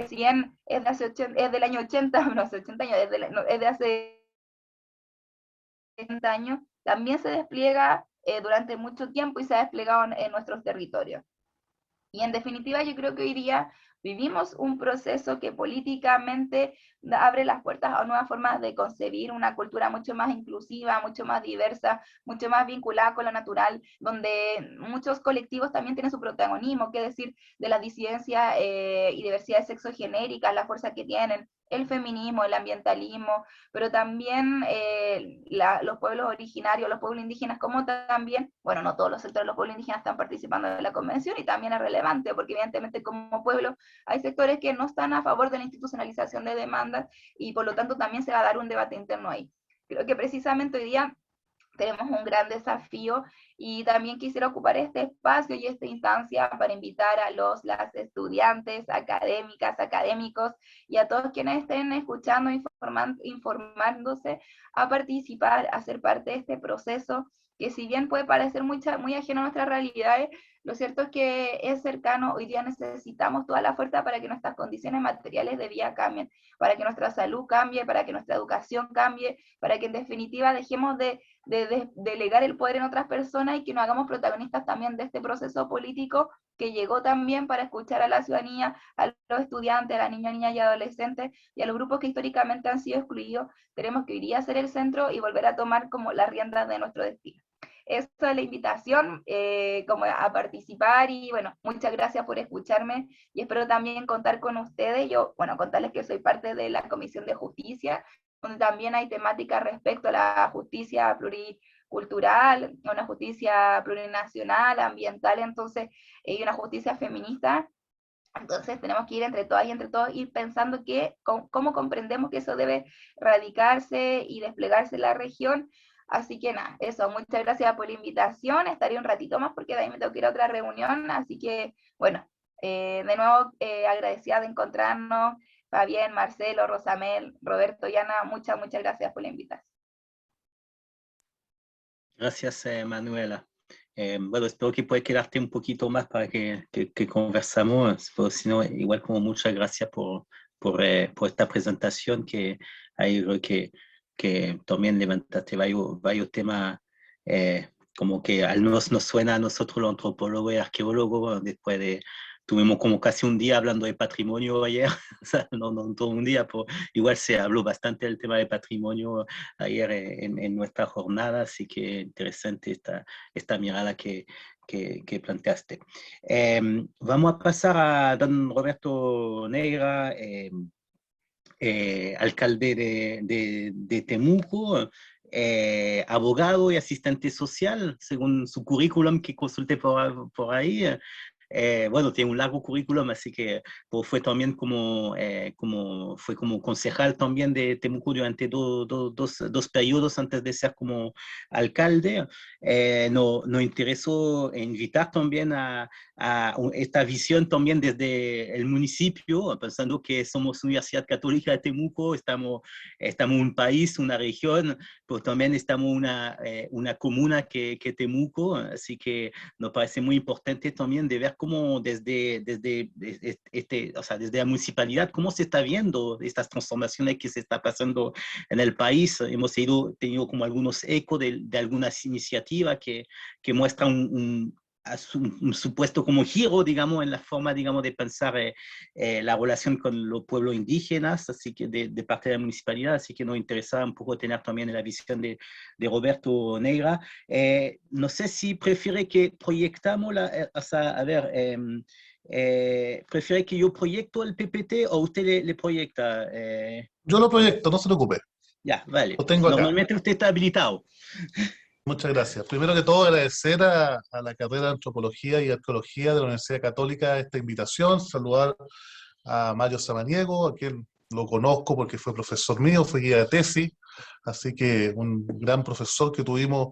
si bien es, es del año 80, no hace 80 años, es de hace 80 años, también se despliega durante mucho tiempo y se ha desplegado en nuestros territorios. Y en definitiva yo creo que hoy día vivimos un proceso que políticamente abre las puertas a nuevas formas de concebir una cultura mucho más inclusiva, mucho más diversa, mucho más vinculada con lo natural, donde muchos colectivos también tienen su protagonismo, que decir de la disidencia y diversidad sexogenérica, la fuerza que tienen, el feminismo, el ambientalismo, pero también los pueblos originarios, los pueblos indígenas, como también, bueno, no todos los sectores de los pueblos indígenas están participando de la convención y también es relevante, porque evidentemente como pueblo hay sectores que no están a favor de la institucionalización de demandas y por lo tanto también se va a dar un debate interno ahí. Creo que precisamente hoy día tenemos un gran desafío y también quisiera ocupar este espacio y esta instancia para invitar a las estudiantes, académicas, académicos y a todos quienes estén escuchando, informándose, a participar, a ser parte de este proceso que si bien puede parecer muy ajeno a nuestras realidades, lo cierto es que es cercano. Hoy día necesitamos toda la fuerza para que nuestras condiciones materiales de vida cambien, para que nuestra salud cambie, para que nuestra educación cambie, para que en definitiva dejemos de delegar el poder en otras personas y que nos hagamos protagonistas también de este proceso político que llegó también para escuchar a la ciudadanía, a los estudiantes, a las niñas y adolescentes y a los grupos que históricamente han sido excluidos. Tenemos que hoy día ser el centro y volver a tomar como las riendas de nuestro destino. Esto es la invitación como a participar y bueno, muchas gracias por escucharme y espero también contar con ustedes. Yo, bueno, contarles que soy parte de la Comisión de Justicia, donde también hay temáticas respecto a la justicia pluricultural, una justicia plurinacional, ambiental, entonces, y una justicia feminista. Entonces tenemos que ir entre todas y entre todos, ir pensando cómo comprendemos que eso debe radicarse y desplegarse en la región. Así que nada, eso, muchas gracias por la invitación, estaré un ratito más porque de ahí me tengo que ir a otra reunión, así que bueno, de nuevo agradecida de encontrarnos, Fabián, Marcelo, Rosamel, Roberto, Yana, muchas gracias por la invitación. Gracias, Manuela. Bueno, espero que puedas quedarte un poquito más para que conversamos, pero si no, igual como muchas gracias por esta presentación que hay que también levantaste varios temas como que al menos nos suena a nosotros los antropólogos y arqueólogos después de tuvimos como casi un día hablando de patrimonio ayer, o sea, no todo un día, pero igual se habló bastante del tema de patrimonio ayer en nuestra jornada, así que interesante esta mirada que planteaste. Vamos a pasar a don Roberto Neira, alcalde de Temuco, abogado y asistente social, según su currículum que consulté por ahí. Bueno, tiene un largo currículum, así que pues, fue también como concejal también de Temuco durante dos periodos antes de ser como alcalde. Nos interesó invitar también a esta visión también desde el municipio, pensando que somos Universidad Católica de Temuco, estamos en un país, una región pero también estamos una comuna que Temuco, así que nos parece muy importante también de ver cómo desde o sea, desde la municipalidad, cómo se está viendo estas transformaciones que se está pasando en el país. Hemos tenido como algunos ecos de algunas iniciativas que muestran un supuesto como giro, digamos, en la forma, digamos, de pensar la relación con los pueblos indígenas, así que de parte de la municipalidad, así que nos interesaba un poco tener también la visión de Roberto Neira. No sé si prefiere que proyectamos, o sea, a ver, ¿prefiere que yo proyecto el PPT o usted le proyecta? Yo lo proyecto, no se preocupe. Ya, vale. Lo tengo acá. Normalmente usted está habilitado. Muchas gracias. Primero que todo, agradecer a la carrera de Antropología y Arqueología de la Universidad Católica esta invitación, saludar a Mario Samaniego, a quien lo conozco porque fue profesor mío, fue guía de tesis, así que un gran profesor que tuvimos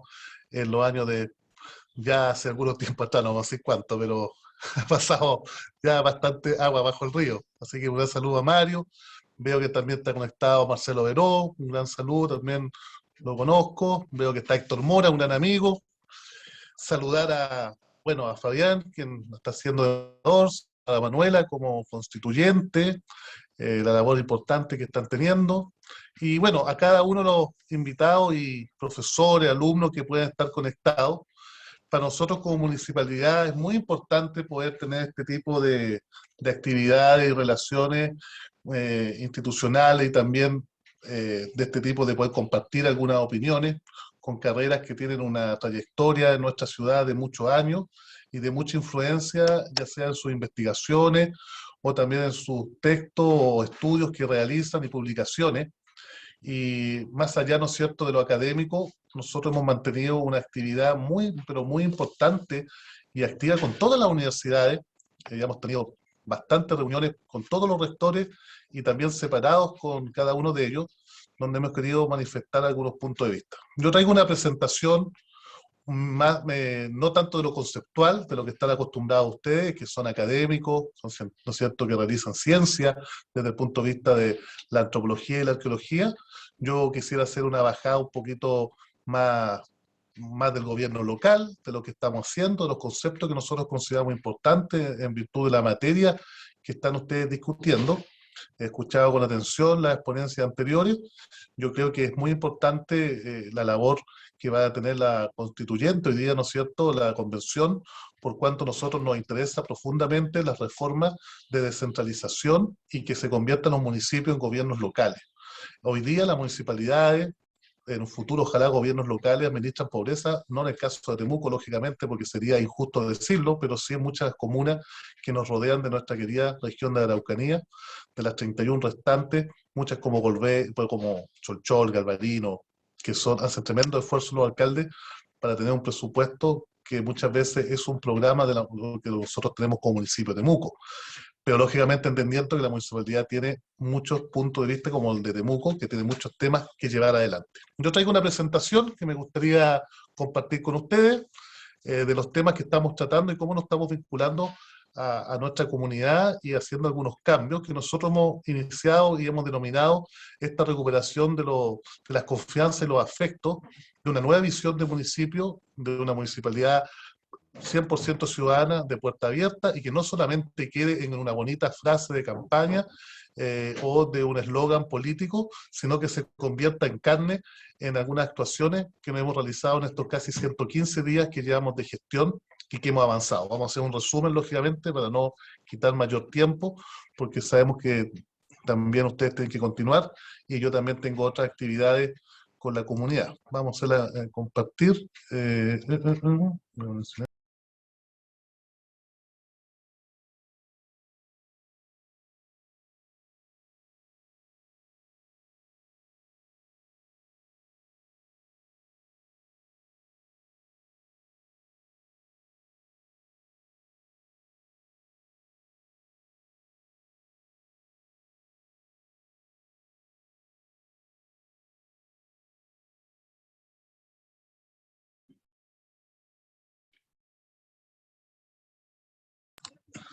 en los años de, ya hace algunos tiempos atrás, no sé cuánto, pero ha pasado ya bastante agua bajo el río. Así que un gran saludo a Mario. Veo que también está conectado Marcelo Veró, un gran saludo, también lo conozco. Veo que está Héctor Mora, un gran amigo. Saludar bueno, a Fabián, quien está haciendo de a Manuela como constituyente, la labor importante que están teniendo. Y bueno, a cada uno de los invitados y profesores, alumnos que puedan estar conectados. Para nosotros como municipalidad es muy importante poder tener este tipo de actividades y relaciones institucionales y también de este tipo de poder compartir algunas opiniones con carreras que tienen una trayectoria en nuestra ciudad de muchos años y de mucha influencia, ya sea en sus investigaciones o también en sus textos o estudios que realizan y publicaciones. Y más allá, ¿no es cierto?, de lo académico, nosotros hemos mantenido una actividad muy, pero muy importante y activa con todas las universidades. Ya hemos tenido bastantes reuniones con todos los rectores y también separados con cada uno de ellos, donde hemos querido manifestar algunos puntos de vista. Yo traigo una presentación más, no tanto de lo conceptual, de lo que están acostumbrados ustedes, que son académicos, son, ¿no es cierto?, que realizan ciencia desde el punto de vista de la antropología y la arqueología. Yo quisiera hacer una bajada un poquito más del gobierno local, de lo que estamos haciendo, de los conceptos que nosotros consideramos importantes en virtud de la materia que están ustedes discutiendo. He escuchado con atención las exponencias anteriores. Yo creo que es muy importante la labor que va a tener la constituyente hoy día, ¿no es cierto?, la convención, por cuanto a nosotros nos interesa profundamente las reformas de descentralización y que se conviertan los municipios en gobiernos locales. Hoy día las municipalidades, en un futuro ojalá gobiernos locales, administran pobreza, no en el caso de Temuco, lógicamente, porque sería injusto decirlo, pero sí en muchas comunas que nos rodean de nuestra querida región de Araucanía, de las 31 restantes, muchas como como Cholchol, Galvarino, que hacen tremendo esfuerzo los alcaldes para tener un presupuesto que muchas veces es un programa de lo que nosotros tenemos como municipio de Temuco. Pero lógicamente entendiendo que la municipalidad tiene muchos puntos de vista, como el de Temuco, que tiene muchos temas que llevar adelante. Yo traigo una presentación que me gustaría compartir con ustedes, de los temas que estamos tratando y cómo nos estamos vinculando a nuestra comunidad y haciendo algunos cambios que nosotros hemos iniciado y hemos denominado esta recuperación de las confianzas y los afectos, de una nueva visión de municipio, de una municipalidad 100% ciudadana, de puerta abierta, y que no solamente quede en una bonita frase de campaña o de un eslogan político, sino que se convierta en carne en algunas actuaciones que nos hemos realizado en estos casi 115 días que llevamos de gestión y que hemos avanzado. Vamos a hacer un resumen, lógicamente, para no quitar mayor tiempo, porque sabemos que también ustedes tienen que continuar, y yo también tengo otras actividades con la comunidad. Vamos a hacerla compartir.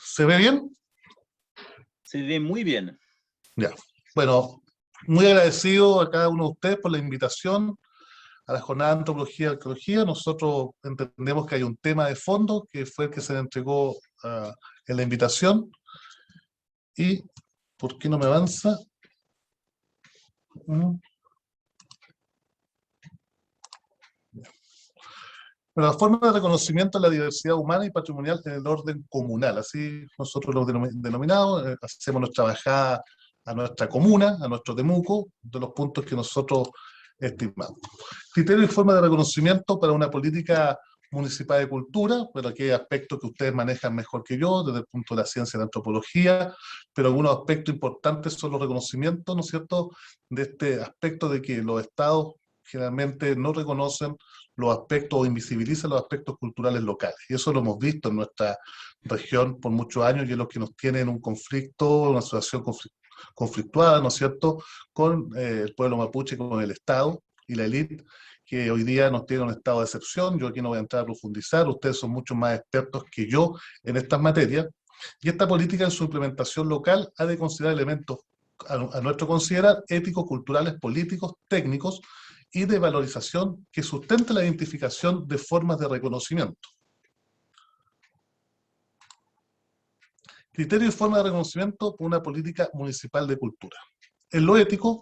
¿Se ve bien? Se ve muy bien. Ya. Bueno, muy agradecido a cada uno de ustedes por la invitación a la jornada de antropología y arqueología. Nosotros entendemos que hay un tema de fondo que fue el que se le entregó en la invitación. ¿Y por qué no me avanza? Pero la forma de reconocimiento de la diversidad humana y patrimonial en el orden comunal, así nosotros lo denominamos, hacemos nuestra bajada a nuestra comuna, a nuestro Temuco, de los puntos que nosotros estimamos. Criterio y forma de reconocimiento para una política municipal de cultura, pero aquí hay aspectos que ustedes manejan mejor que yo, desde el punto de la ciencia y la antropología, pero algunos aspectos importantes son los reconocimientos, ¿no es cierto?, de este aspecto de que los estados generalmente no reconocen los aspectos o invisibilizan los aspectos culturales locales. Y eso lo hemos visto en nuestra región por muchos años y es lo que nos tiene en un conflicto, una situación conflictuada, ¿no es cierto?, con el pueblo mapuche, con el Estado y la élite, que hoy día nos tiene un estado de excepción. Yo aquí no voy a entrar a profundizar, ustedes son mucho más expertos que yo en estas materias, y esta política en su implementación local ha de considerar elementos, a nuestro considerar, éticos, culturales, políticos, técnicos, y de valorización que sustente la identificación de formas de reconocimiento. Criterio y forma de reconocimiento por una política municipal de cultura. En lo ético,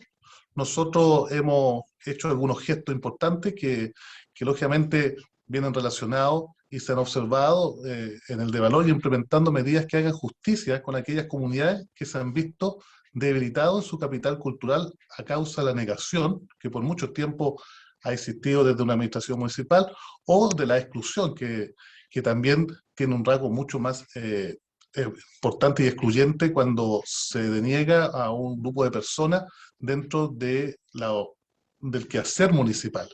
nosotros hemos hecho algunos gestos importantes que lógicamente vienen relacionados y se han observado en el de valor y implementando medidas que hagan justicia con aquellas comunidades que se han visto debilitados en su capital cultural a causa de la negación que por mucho tiempo ha existido desde una administración municipal o de la exclusión que también tiene un rasgo mucho más importante y excluyente cuando se deniega a un grupo de personas dentro de del quehacer municipal.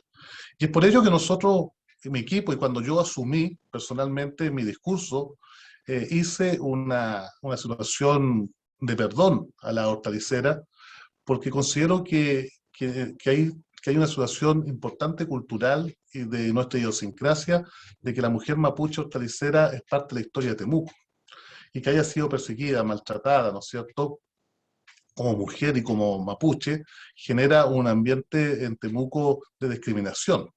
Y es por ello que nosotros, mi equipo, y cuando yo asumí personalmente mi discurso, hice una situación de perdón a la hortalicera, porque considero que hay una situación importante cultural y de nuestra idiosincrasia, de que la mujer mapuche hortalicera es parte de la historia de Temuco, y que haya sido perseguida, maltratada, ¿no es cierto?, como mujer y como mapuche, genera un ambiente en Temuco de discriminación.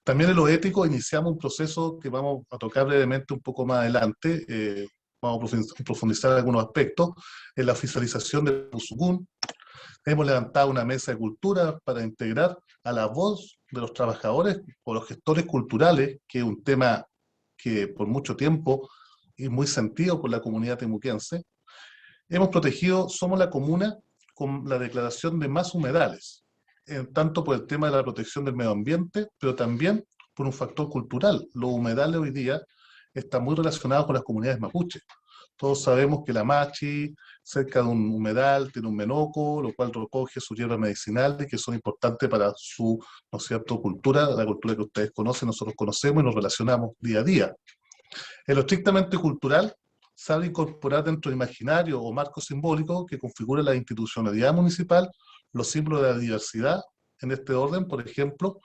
También en lo ético iniciamos un proceso que vamos a tocar brevemente un poco más adelante, vamos a profundizar en algunos aspectos, en la oficialización del Pusucún. Hemos levantado una mesa de cultura para integrar a la voz de los trabajadores o los gestores culturales, que es un tema que por mucho tiempo y muy sentido por la comunidad temuquense. Hemos protegido, somos la comuna con la declaración de más humedales, tanto por el tema de la protección del medio ambiente, pero también por un factor cultural. Los humedales hoy día están muy relacionados con las comunidades mapuche. Todos sabemos que la Machi, cerca de un humedal, tiene un menoco, lo cual recoge sus hierbas medicinales, que son importantes para su, ¿no es cierto?, cultura, la cultura que ustedes conocen, nosotros conocemos y nos relacionamos día a día. En lo estrictamente cultural, sabe incorporar dentro del imaginario o marco simbólico que configura la institucionalidad municipal los símbolos de la diversidad. En este orden, por ejemplo,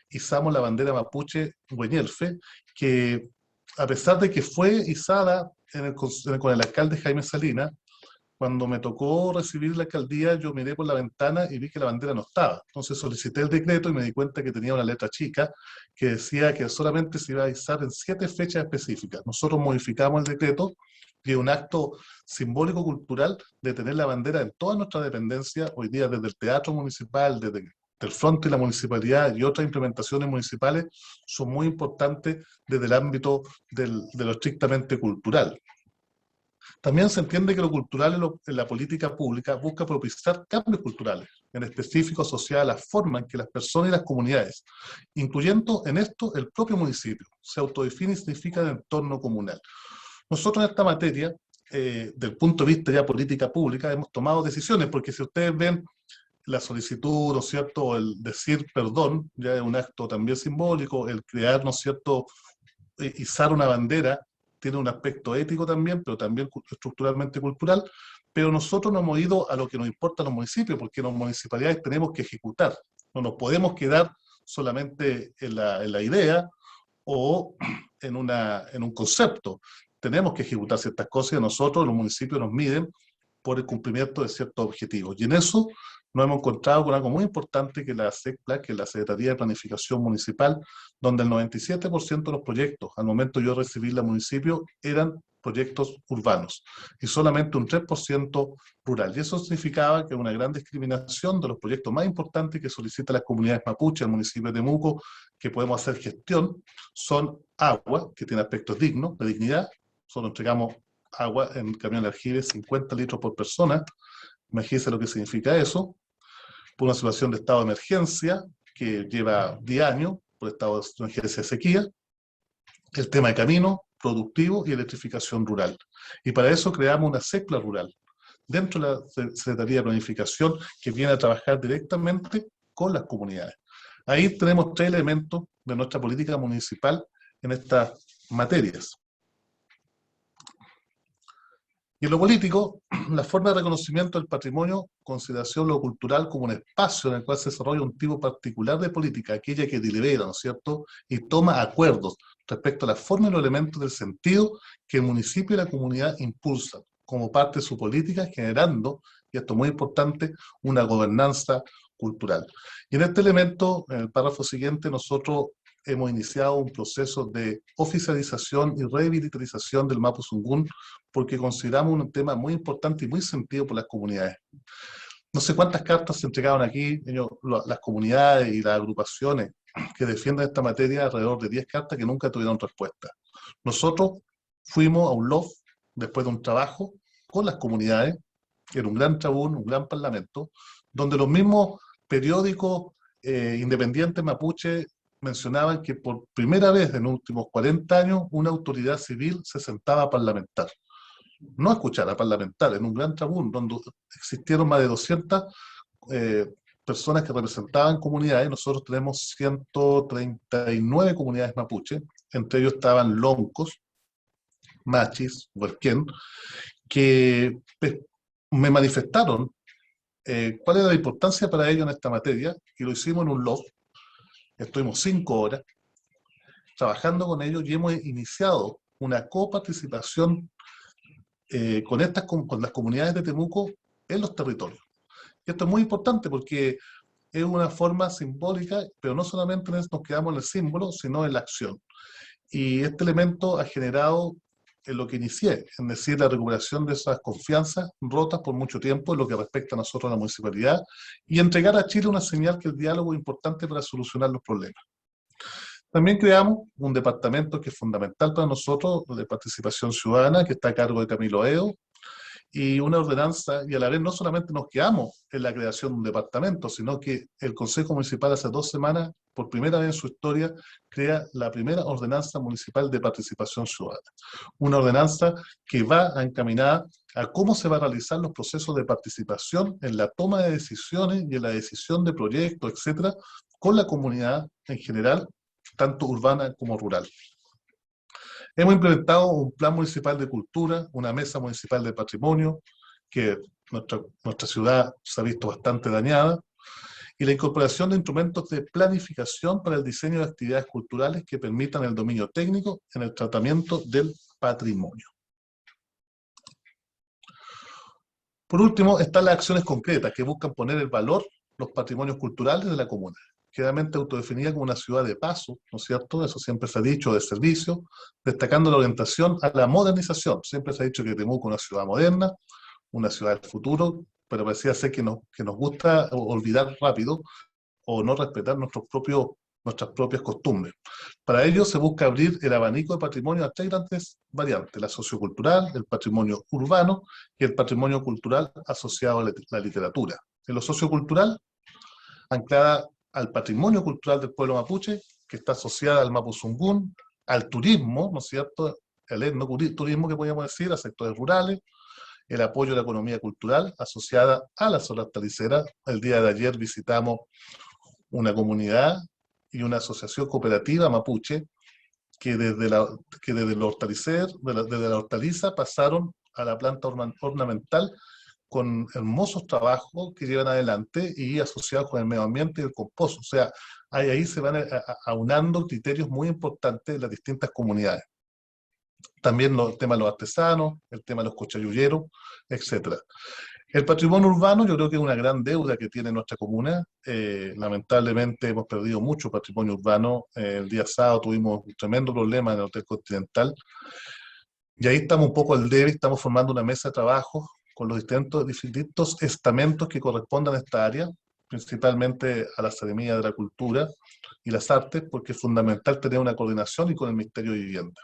izamos la bandera mapuche Güeñelfe, que a pesar de que fue izada con el alcalde Jaime Salinas, cuando me tocó recibir la alcaldía, yo miré por la ventana y vi que la bandera no estaba. Entonces solicité el decreto y me di cuenta que tenía una letra chica que decía que solamente se iba a izar en 7 fechas específicas. Nosotros modificamos el decreto y es un acto simbólico-cultural de tener la bandera en toda nuestra dependencia, hoy día desde el teatro municipal, desde el Fronte y la municipalidad y otras implementaciones municipales, son muy importantes desde el ámbito de lo estrictamente cultural. También se entiende que lo cultural en la política pública busca propiciar cambios culturales, en específico asociados a la forma en que las personas y las comunidades, incluyendo en esto el propio municipio, se autodefine y significa el entorno comunal. Nosotros en esta materia, del punto de vista ya política pública, hemos tomado decisiones, porque si ustedes ven la solicitud, ¿no es cierto?, el decir perdón, ya es un acto también simbólico, el crear, ¿no es cierto?, izar una bandera, tiene un aspecto ético también, pero también estructuralmente cultural, pero nosotros no hemos ido a lo que nos importa a los municipios, porque en las municipalidades tenemos que ejecutar, no nos podemos quedar solamente en la idea o en un concepto, tenemos que ejecutar ciertas cosas y a nosotros los municipios nos miden por el cumplimiento de ciertos objetivos, y en eso nos hemos encontrado con algo muy importante que es la SECPLA, que es la Secretaría de Planificación Municipal, donde el 97% de los proyectos, al momento yo recibí la municipio, eran proyectos urbanos y solamente un 3% rural. Y eso significaba que una gran discriminación de los proyectos más importantes que solicitan las comunidades mapuche, el municipio de Temuco, que podemos hacer gestión, son agua, que tiene aspectos dignos, de dignidad. Solo entregamos agua en camión de aljibe, 50 litros por persona. Imagínense lo que significa eso. Por una situación de estado de emergencia que lleva 10 años, por estado de emergencia de sequía, el tema de camino productivo y electrificación rural. Y para eso creamos una SECPLA rural, dentro de la Secretaría de Planificación, que viene a trabajar directamente con las comunidades. Ahí tenemos 3 elementos de nuestra política municipal en estas materias. Y en lo político, la forma de reconocimiento del patrimonio, consideración lo cultural como un espacio en el cual se desarrolla un tipo particular de política, aquella que delibera, ¿no es cierto?, y toma acuerdos respecto a la forma y los elementos del sentido que el municipio y la comunidad impulsan como parte de su política, generando, y esto es muy importante, una gobernanza cultural. Y en este elemento, en el párrafo siguiente, nosotros hemos iniciado un proceso de oficialización y revitalización del Mapuzungún, porque consideramos un tema muy importante y muy sentido por las comunidades. No sé cuántas cartas se entregaron aquí, las comunidades y las agrupaciones que defienden esta materia, alrededor de 10 cartas que nunca tuvieron respuesta. Nosotros fuimos a un LOF, después de un trabajo con las comunidades, que era un gran trabún, un gran parlamento, donde los mismos periódicos independientes mapuche mencionaban que por primera vez en los últimos 40 años una autoridad civil se sentaba a parlamentar. No a escuchar, a parlamentar, en un gran trabún, donde existieron más de 200 personas que representaban comunidades. Nosotros tenemos 139 comunidades mapuche, entre ellos estaban loncos, machis, huerquén, que me manifestaron cuál era la importancia para ellos en esta materia, y lo hicimos en un LOF. Estuvimos 5 horas trabajando con ellos y hemos iniciado una coparticipación con las comunidades de Temuco en los territorios. Y esto es muy importante porque es una forma simbólica, pero no solamente nos quedamos en el símbolo, sino en la acción. Y este elemento ha generado en lo que inicié, es decir, la recuperación de esas confianzas rotas por mucho tiempo en lo que respecta a nosotros, a la municipalidad, y entregar a Chile una señal que el diálogo es importante para solucionar los problemas. También creamos un departamento que es fundamental para nosotros, de participación ciudadana, que está a cargo de Camilo Edo, y una ordenanza, y a la vez no solamente nos quedamos en la creación de un departamento, sino que el Consejo Municipal hace 2 semanas, por primera vez en su historia, crea la primera ordenanza municipal de participación ciudadana. Una ordenanza que va encaminada a cómo se van a realizar los procesos de participación en la toma de decisiones y en la decisión de proyectos, etcétera, con la comunidad en general, tanto urbana como rural. Hemos implementado un plan municipal de cultura, una mesa municipal de patrimonio, que nuestra ciudad se ha visto bastante dañada, y la incorporación de instrumentos de planificación para el diseño de actividades culturales que permitan el dominio técnico en el tratamiento del patrimonio. Por último, están las acciones concretas que buscan poner en valor los patrimonios culturales de la comuna, generalmente autodefinida como una ciudad de paso, ¿no es cierto? Eso siempre se ha dicho, de servicio, destacando la orientación a la modernización. Siempre se ha dicho que Temuco es una ciudad moderna, una ciudad del futuro, pero parecía ser que nos gusta olvidar rápido o no respetar nuestras propias costumbres. Para ello se busca abrir el abanico de patrimonio a 3 grandes variantes: la sociocultural, el patrimonio urbano y el patrimonio cultural asociado a la literatura. En lo sociocultural, anclada al patrimonio cultural del pueblo mapuche, que está asociada al Mapuzungún, al turismo, ¿no es cierto?, el etnoturismo que podríamos decir, a sectores rurales, el apoyo a la economía cultural asociada a la zona hortalicera. El día de ayer visitamos una comunidad y una asociación cooperativa mapuche que desde la hortaliza pasaron a la planta ornamental, con hermosos trabajos que llevan adelante y asociados con el medio ambiente y el compost. O sea, ahí se van aunando criterios muy importantes de las distintas comunidades. También el tema de los artesanos, el tema de los cochayulleros, etc. El patrimonio urbano yo creo que es una gran deuda que tiene nuestra comuna. Lamentablemente hemos perdido mucho patrimonio urbano. El día sábado tuvimos un tremendo problema en el Hotel Continental. Y ahí estamos un poco al debe, estamos formando una mesa de trabajo con los distintos estamentos que correspondan a esta área, principalmente a la Seremía de la Cultura y las Artes, porque es fundamental tener una coordinación y con el Ministerio de Vivienda.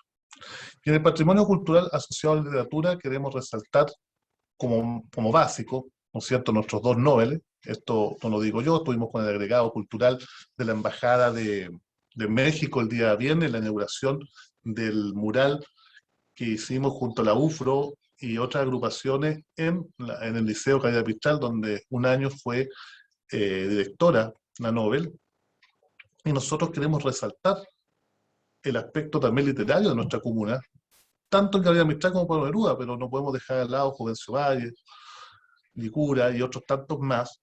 Y en el patrimonio cultural asociado a la literatura queremos resaltar como básico, ¿no es cierto?, nuestros 2 Nobel. Esto no lo digo yo, estuvimos con el agregado cultural de la Embajada de México el día viernes, la inauguración del mural que hicimos junto a la UFRO y otras agrupaciones en el Liceo Caridad Pistral, donde un año fue directora la Nobel, y nosotros queremos resaltar el aspecto también literario de nuestra comuna, tanto en Caridad Mistral como Pablo Neruda, pero no podemos dejar de lado Jovencio Valle, Licura y otros tantos más,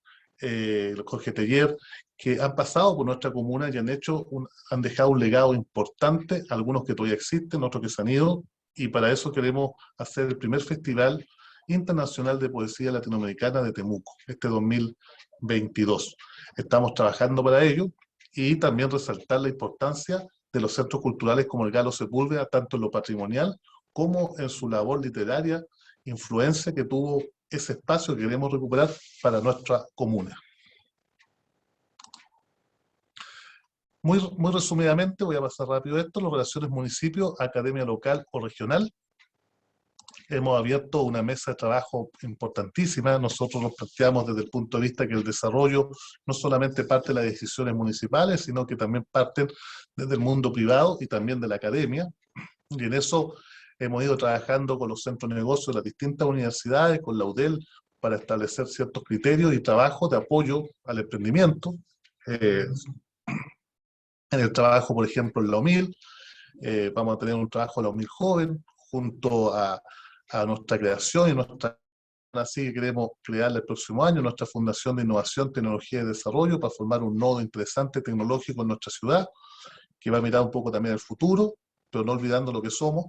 Jorge Teller, que han pasado por nuestra comuna y han dejado un legado importante, algunos que todavía existen, otros que se han ido, y para eso queremos hacer el primer Festival Internacional de Poesía Latinoamericana de Temuco, este 2022. Estamos trabajando para ello y también resaltar la importancia de los centros culturales como el Galo Sepúlveda, tanto en lo patrimonial como en su labor literaria, influencia que tuvo ese espacio que queremos recuperar para nuestra comuna. Muy resumidamente, voy a pasar rápido esto, las relaciones municipio, academia local o regional. Hemos abierto una mesa de trabajo importantísima. Nosotros nos planteamos desde el punto de vista que el desarrollo no solamente parte de las decisiones municipales, sino que también parten desde el mundo privado y también de la academia. Y en eso hemos ido trabajando con los centros de negocios de las distintas universidades, con la UDEL, para establecer ciertos criterios y trabajos de apoyo al emprendimiento. En el trabajo, por ejemplo, en la UMIL, vamos a tener un trabajo en la UMIL Joven, junto a nuestra creación y nuestra, así que queremos crear el próximo año nuestra Fundación de Innovación, Tecnología y Desarrollo para formar un nodo interesante tecnológico en nuestra ciudad, que va a mirar un poco también el futuro, pero no olvidando lo que somos.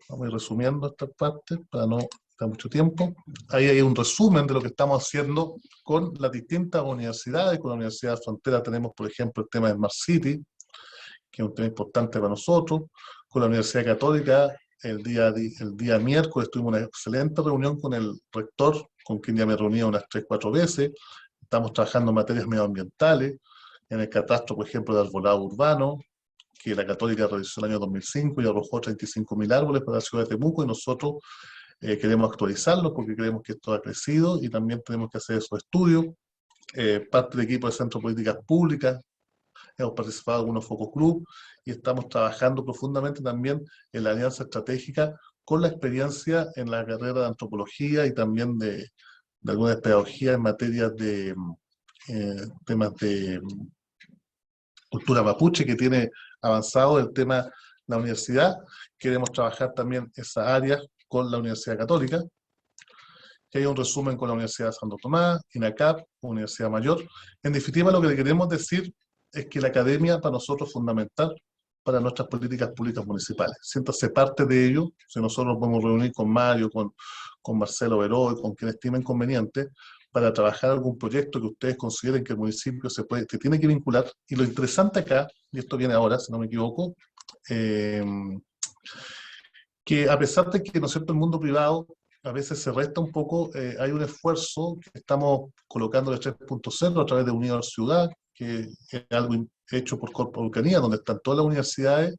Vamos a ir resumiendo esta parte para no dar mucho tiempo. Ahí hay un resumen de lo que estamos haciendo con las distintas universidades. Con la Universidad de Frontera tenemos, por ejemplo, el tema de Smart City, que es un tema importante para nosotros. Con la Universidad Católica, el día miércoles tuvimos una excelente reunión con el rector, con quien ya me reuní unas 3-4 veces. Estamos trabajando en materias medioambientales, en el catastro, por ejemplo, de arbolado urbano, que la Católica realizó el año 2005 y arrojó 35.000 árboles para la ciudad de Temuco, y nosotros queremos actualizarlo porque creemos que esto ha crecido y también tenemos que hacer esos estudios. Parte del equipo de Centro de Políticas Públicas, hemos participado en algunos focus club y estamos trabajando profundamente también en la alianza estratégica con la experiencia en la carrera de antropología y también de alguna pedagogía en materias de temas de cultura mapuche, que tiene avanzado el tema la universidad. Queremos trabajar también esa área con la Universidad Católica, que hay un resumen con la Universidad de Santo Tomás, INACAP, Universidad Mayor. En definitiva, lo que le queremos decir es que la academia para nosotros es fundamental para nuestras políticas públicas municipales. Siéntase parte de ello. Si nosotros nos podemos reunir con Mario, con Marcelo Veró y con quien estimen conveniente, para trabajar algún proyecto que ustedes consideren que el municipio que tiene que vincular. Y lo interesante acá, y esto viene ahora, si no me equivoco, que a pesar de que, ¿no es cierto?, el mundo privado a veces se resta un poco, hay un esfuerzo que estamos colocando el 3.0 a través de Unión Ciudad, que es algo hecho por Corpo Vulcanía, donde están todas las universidades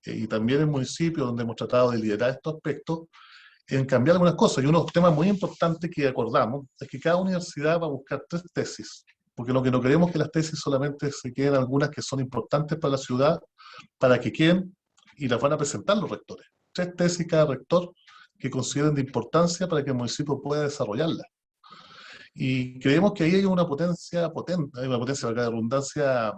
y también el municipio, donde hemos tratado de liderar estos aspectos, en cambiar algunas cosas. Y uno de los temas muy importantes que acordamos es que cada universidad va a buscar 3 tesis, porque lo que no queremos es que las tesis solamente se queden algunas que son importantes para la ciudad, para que queden, y las van a presentar los rectores. 3 tesis cada rector que consideren de importancia para que el municipio pueda desarrollarlas. Y creemos que ahí hay una potencia potente, hay una potencia, de redundancia,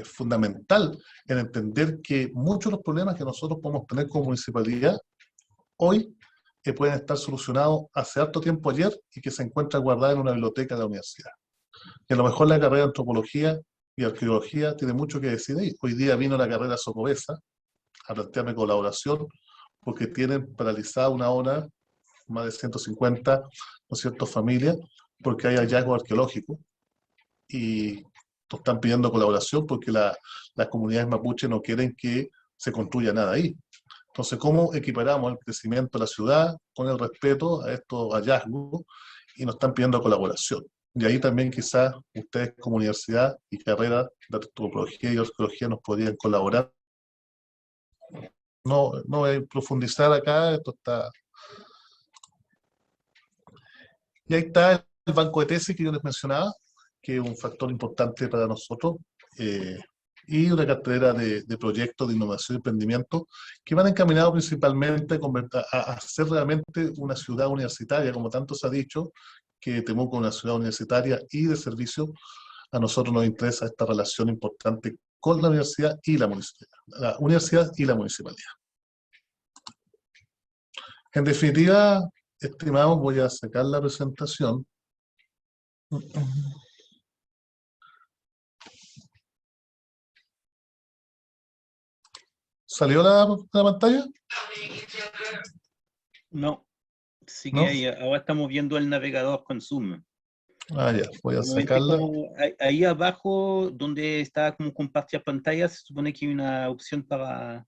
fundamental en entender que muchos de los problemas que nosotros podemos tener como municipalidad hoy pueden estar solucionados hace harto tiempo ayer y que se encuentran guardados en una biblioteca de la universidad. Y a lo mejor la carrera de antropología y arqueología tiene mucho que decir ahí. Hoy día vino la carrera Socobesa a plantearme colaboración porque tienen paralizada una obra más de 150, ¿no es cierto?, familias, porque hay hallazgos arqueológicos y nos están pidiendo colaboración porque las comunidades mapuche no quieren que se construya nada ahí. Entonces, ¿cómo equiparamos el crecimiento de la ciudad con el respeto a estos hallazgos? Y nos están pidiendo colaboración. Y ahí también quizás ustedes como universidad y carrera de antropología y arqueología nos podrían colaborar. No voy a profundizar acá, esto está... Y ahí está el banco de tesis que yo les mencionaba, que es un factor importante para nosotros, y una cartera de proyectos de innovación y emprendimiento que van encaminados principalmente a hacer realmente una ciudad universitaria, como tanto se ha dicho, que Temuco es una ciudad universitaria y de servicio. A nosotros nos interesa esta relación importante con la universidad y la municipalidad. La universidad y la municipalidad. En definitiva, estimados, voy a sacar la presentación. ¿Salió la pantalla? No, sigue ¿No? ahí. Ahora estamos viendo el navegador con Zoom. Ah, ya, voy a Normalmente sacarla. ahí abajo, donde está como compartir pantalla, se supone que hay una opción para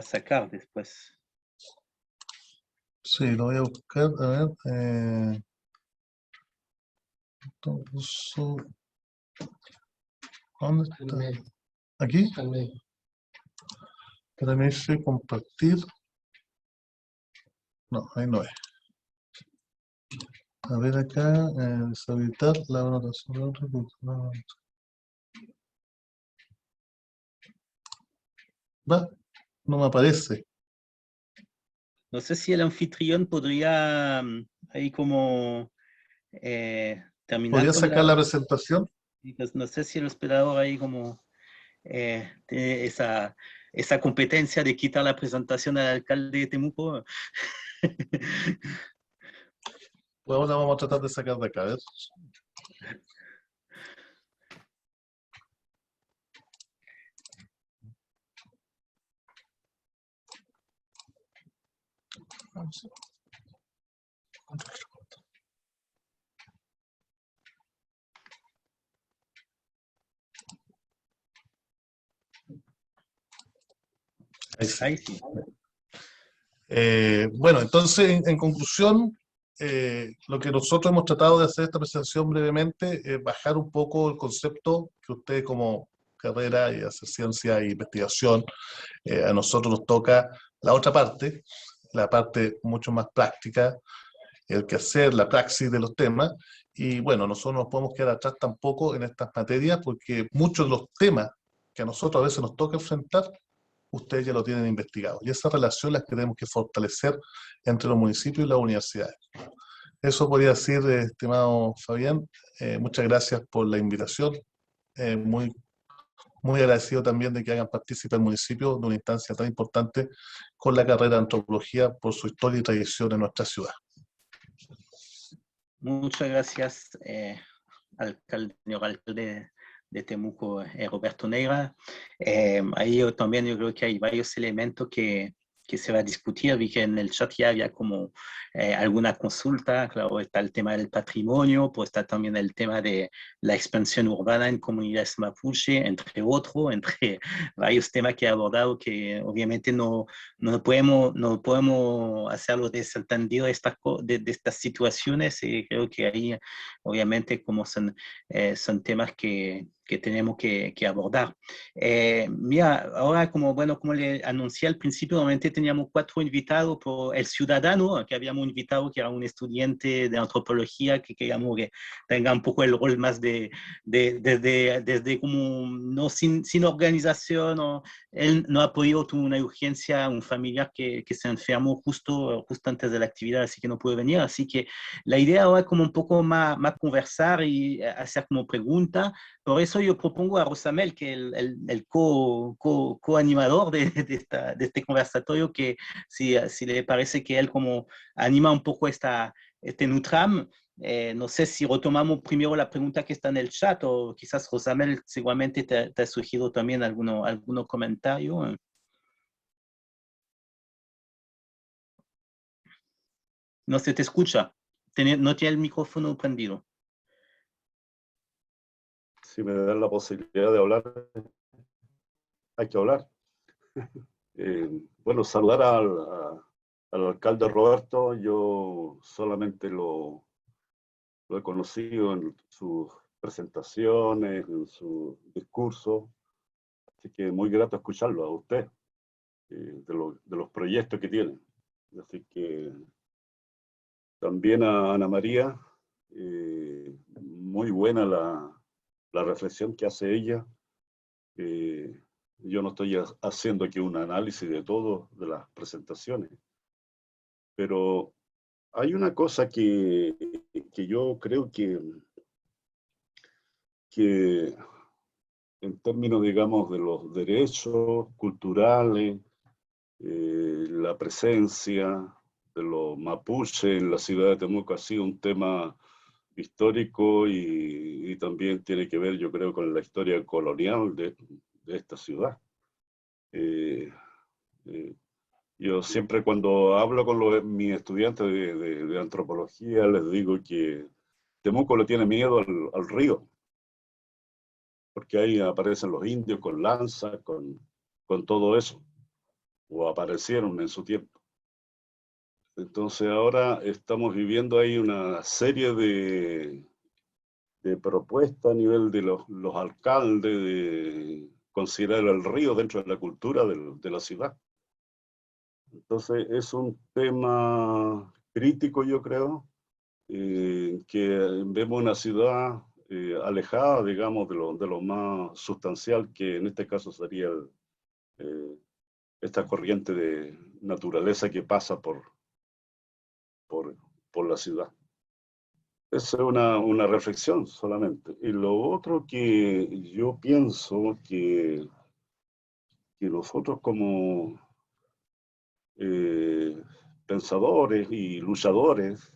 sacar después. Sí, lo voy a buscar, a ver. ¿Dónde está? ¿Aquí? Pero me dice compartir. No, ahí no es. A ver acá, deshabilitar la anotación. Va, no me aparece. No sé si el anfitrión podría ahí como terminar ¿Podría con sacar la presentación? no sé si el hospedador ahí como tiene esa competencia de quitar la presentación al alcalde de Temuco. Pues ahora vamos a tratar de sacar de acá, a ver. Vamos. Ahí sí. Ahí sí. Bueno, entonces, en conclusión, lo que nosotros hemos tratado de hacer esta presentación brevemente es bajar un poco el concepto que usted como carrera y hacer ciencia e investigación, a nosotros nos toca la otra parte, la parte mucho más práctica, el quehacer, la praxis de los temas, y bueno, nosotros no nos podemos quedar atrás tampoco en estas materias porque muchos de los temas que a nosotros a veces nos toca enfrentar, ustedes ya lo tienen investigado. Y esa relación la tenemos que fortalecer entre los municipios y las universidades. Eso podría decir, estimado Fabián. Muchas gracias por la invitación. Muy agradecido también de que hagan partícipe el municipio de una instancia tan importante con la carrera de antropología por su historia y tradición en nuestra ciudad. Muchas gracias, señor alcalde de Temuco, Roberto Neira. Ahí también yo creo que hay varios elementos que se va a discutir. Vi que en el chat ya había como alguna consulta. Claro, está el tema del patrimonio, pues está también el tema de la expansión urbana en comunidades mapuche, entre otros, entre varios temas que he abordado que obviamente no podemos hacerlo desentendido de estas situaciones. Y creo que ahí obviamente como son temas que tenemos que abordar. Mira, ahora como le anuncié al principio, normalmente teníamos 4 invitados por el ciudadano, que habíamos invitado, que era un estudiante de antropología, que queríamos que tenga un poco el rol más desde como, no sin organización, él no ha podido, tuvo una urgencia, un familiar que se enfermó justo antes de la actividad, así que no pudo venir, así que la idea ahora es como un poco más conversar y hacer como preguntas. Por eso yo propongo a Rosamel, que el co-animador de este conversatorio, que si le parece que él como anima un poco este Nutram, no sé si retomamos primero la pregunta que está en el chat o quizás Rosamel seguramente te ha surgido también algunos comentarios. No se te escucha. No tiene el micrófono prendido. Si me dan la posibilidad de hablar, hay que hablar. Bueno, saludar al alcalde Roberto. Yo solamente lo he conocido en sus presentaciones, en su discurso. Así que muy grato escucharlo a usted, de los proyectos que tiene. Así que también a Ana María, muy buena la reflexión que hace ella. Yo no estoy haciendo aquí un análisis de todo, de las presentaciones, pero hay una cosa que yo creo que en términos, digamos, de los derechos culturales, la presencia de los mapuches en la ciudad de Temuco ha sido un tema histórico y también tiene que ver, yo creo, con la historia colonial de esta ciudad. Yo siempre cuando hablo con mis estudiantes de antropología les digo que Temuco le tiene miedo al río, porque ahí aparecen los indios con lanzas, con todo eso, o aparecieron en su tiempo. Entonces ahora estamos viviendo ahí una serie de propuestas a nivel de los alcaldes de considerar el río dentro de la cultura de la ciudad. Entonces es un tema crítico, yo creo, que vemos una ciudad alejada, digamos, de lo más sustancial, que en este caso sería esta corriente de naturaleza que pasa por la ciudad. Esa es una reflexión solamente. Y lo otro que yo pienso que nosotros como pensadores y luchadores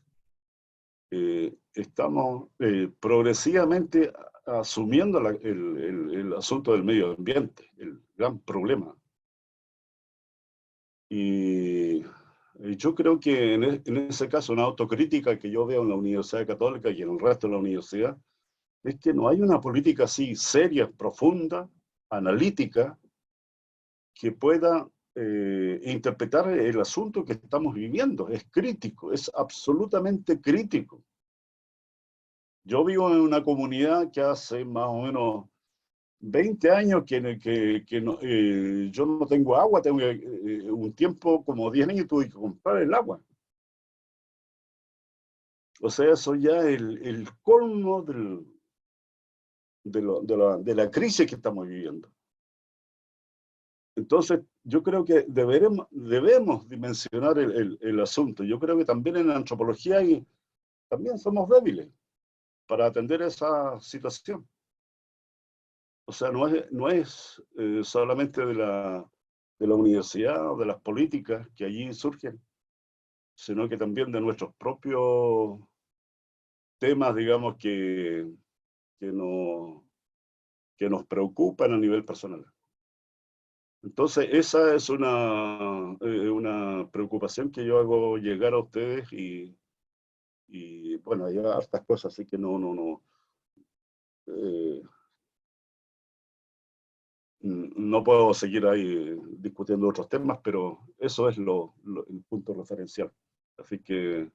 estamos progresivamente asumiendo el asunto del medio ambiente, el gran problema. Y yo creo que en ese caso una autocrítica que yo veo en la Universidad Católica y en el resto de la universidad es que no hay una política así seria, profunda, analítica, que pueda interpretar el asunto que estamos viviendo. Es crítico, es absolutamente crítico. Yo vivo en una comunidad que hace más o menos 20 años que no, yo no tengo agua, tengo un tiempo como 10 años tuve que comprar el agua. O sea, eso ya es el colmo de la crisis que estamos viviendo. Entonces, yo creo que debemos dimensionar el asunto. Yo creo que también en la antropología también somos débiles para atender esa situación. O sea, no es solamente de la universidad o de las políticas que allí surgen, sino que también de nuestros propios temas, digamos, que nos preocupan a nivel personal. Entonces, esa es una preocupación que yo hago llegar a ustedes y bueno, hay hartas cosas, así que no puedo seguir ahí discutiendo otros temas, pero eso es el punto referencial. Así que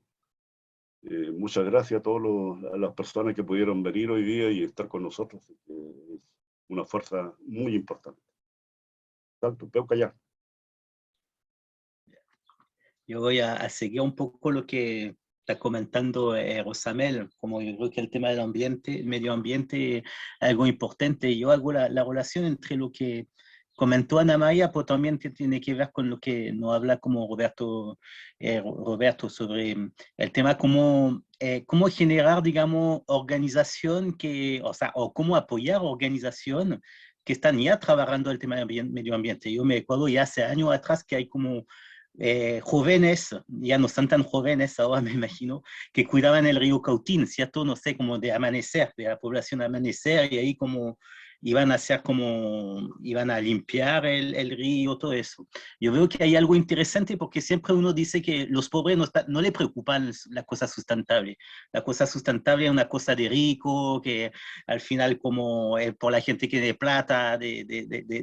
muchas gracias a todas las personas que pudieron venir hoy día y estar con nosotros. Es una fuerza muy importante. Tanto Peuca ya. Yo voy a seguir un poco lo que está comentando Rosamel, como yo creo que el tema del ambiente, el medio ambiente es algo importante. Yo hago la relación entre lo que comentó Ana María, pero también tiene que ver con lo que nos habla como Roberto sobre el tema cómo generar, digamos, organización o cómo apoyar organización que están ya trabajando el tema del medio ambiente. Yo me acuerdo ya hace años atrás que hay como jóvenes, ya no están tan jóvenes ahora, me imagino, que cuidaban el río Cautín, ¿cierto? No sé, como de Amanecer, de la población Amanecer, y ahí como iban a hacer como, iban a limpiar el río, todo eso. Yo veo que hay algo interesante porque siempre uno dice que los pobres no le preocupan la cosa sustentable. La cosa sustentable es una cosa de rico, que al final como por la gente que tiene plata de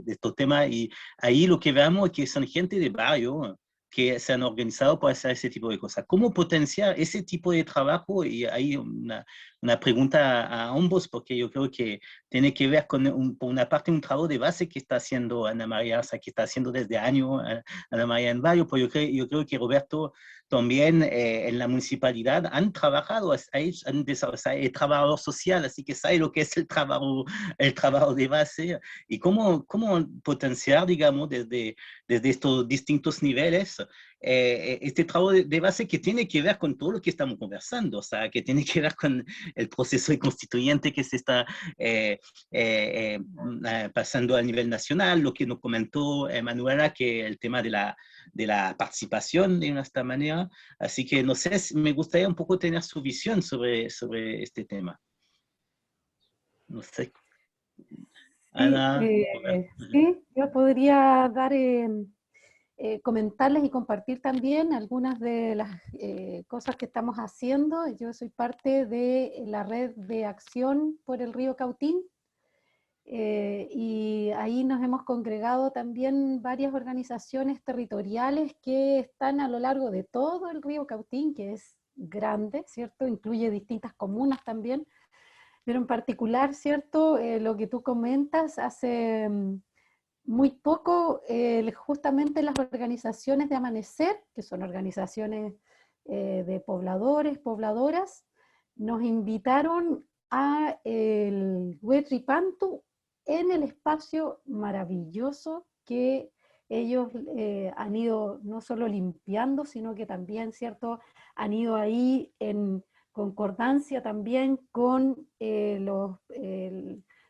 estos temas, y ahí lo que vemos es que son gente de barrio que se han organizado para hacer ese tipo de cosas. ¿Cómo potenciar ese tipo de trabajo? Y hay una pregunta a ambos, porque yo creo que tiene que ver con, por una parte, un trabajo de base que está haciendo Ana María, o sea, que está haciendo desde años Ana María en Barrio, pero yo creo que Roberto también en la municipalidad han trabajado, o sea, es trabajador social, así que sabe lo que es el trabajo de base y cómo potenciar, digamos, desde estos distintos niveles este trabajo de base que tiene que ver con todo lo que estamos conversando, o sea, que tiene que ver con el proceso constituyente que se está pasando a nivel nacional, lo que nos comentó Manuela, que el tema de la participación de esta manera. Así que no sé, me gustaría un poco tener su visión sobre este tema. No sé. Ana. Sí, yo podría dar, comentarles y compartir también algunas de las cosas que estamos haciendo. Yo soy parte de la red de acción por el río Cautín, y ahí nos hemos congregado también varias organizaciones territoriales que están a lo largo de todo el río Cautín, que es grande, ¿cierto? Incluye distintas comunas también, pero en particular, ¿cierto? Lo que tú comentas, hace muy poco, justamente las organizaciones de Amanecer, que son organizaciones de pobladores, pobladoras, nos invitaron a el Huetripantu en el espacio maravilloso que ellos han ido no solo limpiando, sino que también, ¿cierto?, han ido ahí en concordancia también con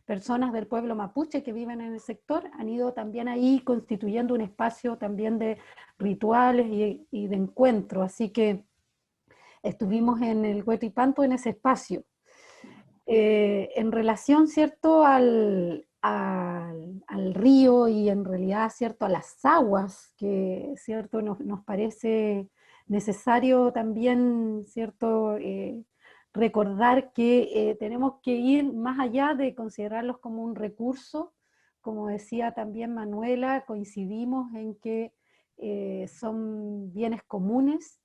personas del pueblo mapuche que viven en el sector, han ido también ahí constituyendo un espacio también de rituales y de encuentro, así que estuvimos en el Huetripantu en ese espacio. En relación, ¿cierto?, al río y en realidad, ¿cierto?, a las aguas, que, ¿cierto?, nos parece necesario también, ¿cierto?, recordar que tenemos que ir más allá de considerarlos como un recurso. Como decía también Manuela, coincidimos en que son bienes comunes,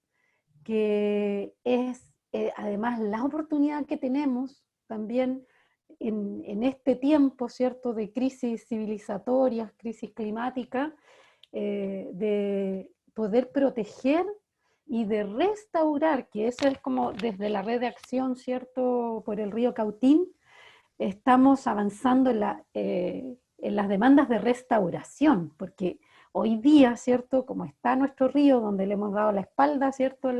que es además la oportunidad que tenemos también en este tiempo, ¿cierto?, de crisis civilizatorias, crisis climática, de poder proteger y de restaurar, que eso es como desde la red de acción, ¿cierto?, por el río Cautín, estamos avanzando en las demandas de restauración, porque hoy día, ¿cierto?, como está nuestro río, donde le hemos dado la espalda, ¿cierto?,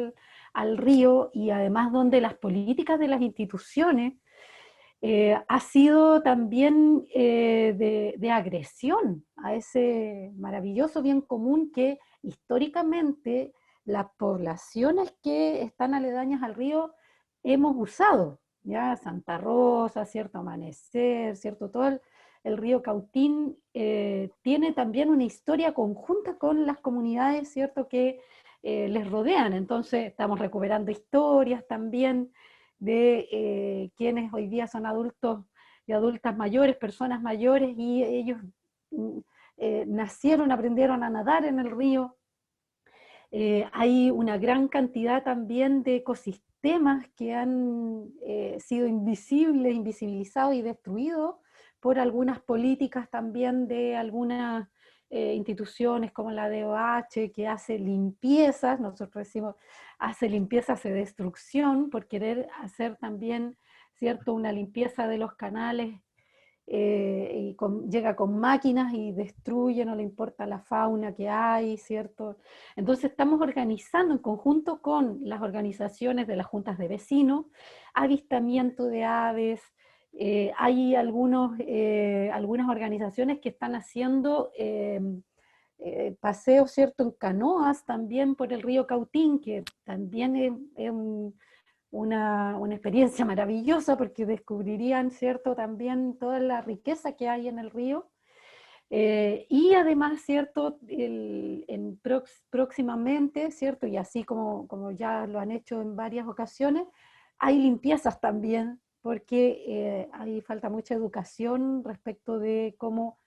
al río, y además donde las políticas de las instituciones ha sido también de agresión a ese maravilloso bien común que históricamente las poblaciones que están aledañas al río hemos usado, ya Santa Rosa, cierto Amanecer, cierto todo el río Cautín tiene también una historia conjunta con las comunidades, cierto, que les rodean. Entonces estamos recuperando historias también de quienes hoy día son adultos y adultas mayores, personas mayores, y ellos nacieron, aprendieron a nadar en el río. Hay una gran cantidad también de ecosistemas que han sido invisibles, invisibilizados y destruidos por algunas políticas también de algunas instituciones como la DOH, que hace limpiezas. Nosotros decimos, hace limpiezas de destrucción, por querer hacer también, ¿cierto?, una limpieza de los canales, y llega con máquinas y destruye, no le importa la fauna que hay, ¿cierto? Entonces estamos organizando en conjunto con las organizaciones de las juntas de vecinos, avistamiento de aves. Hay algunas organizaciones que están haciendo paseos, ¿cierto?, en canoas también por el río Cautín, que también es una experiencia maravillosa porque descubrirían, ¿cierto?, también toda la riqueza que hay en el río. Y además, ¿cierto?, próximamente, ¿cierto?, y así como ya lo han hecho en varias ocasiones, hay limpiezas también, porque ahí falta mucha educación respecto de cómo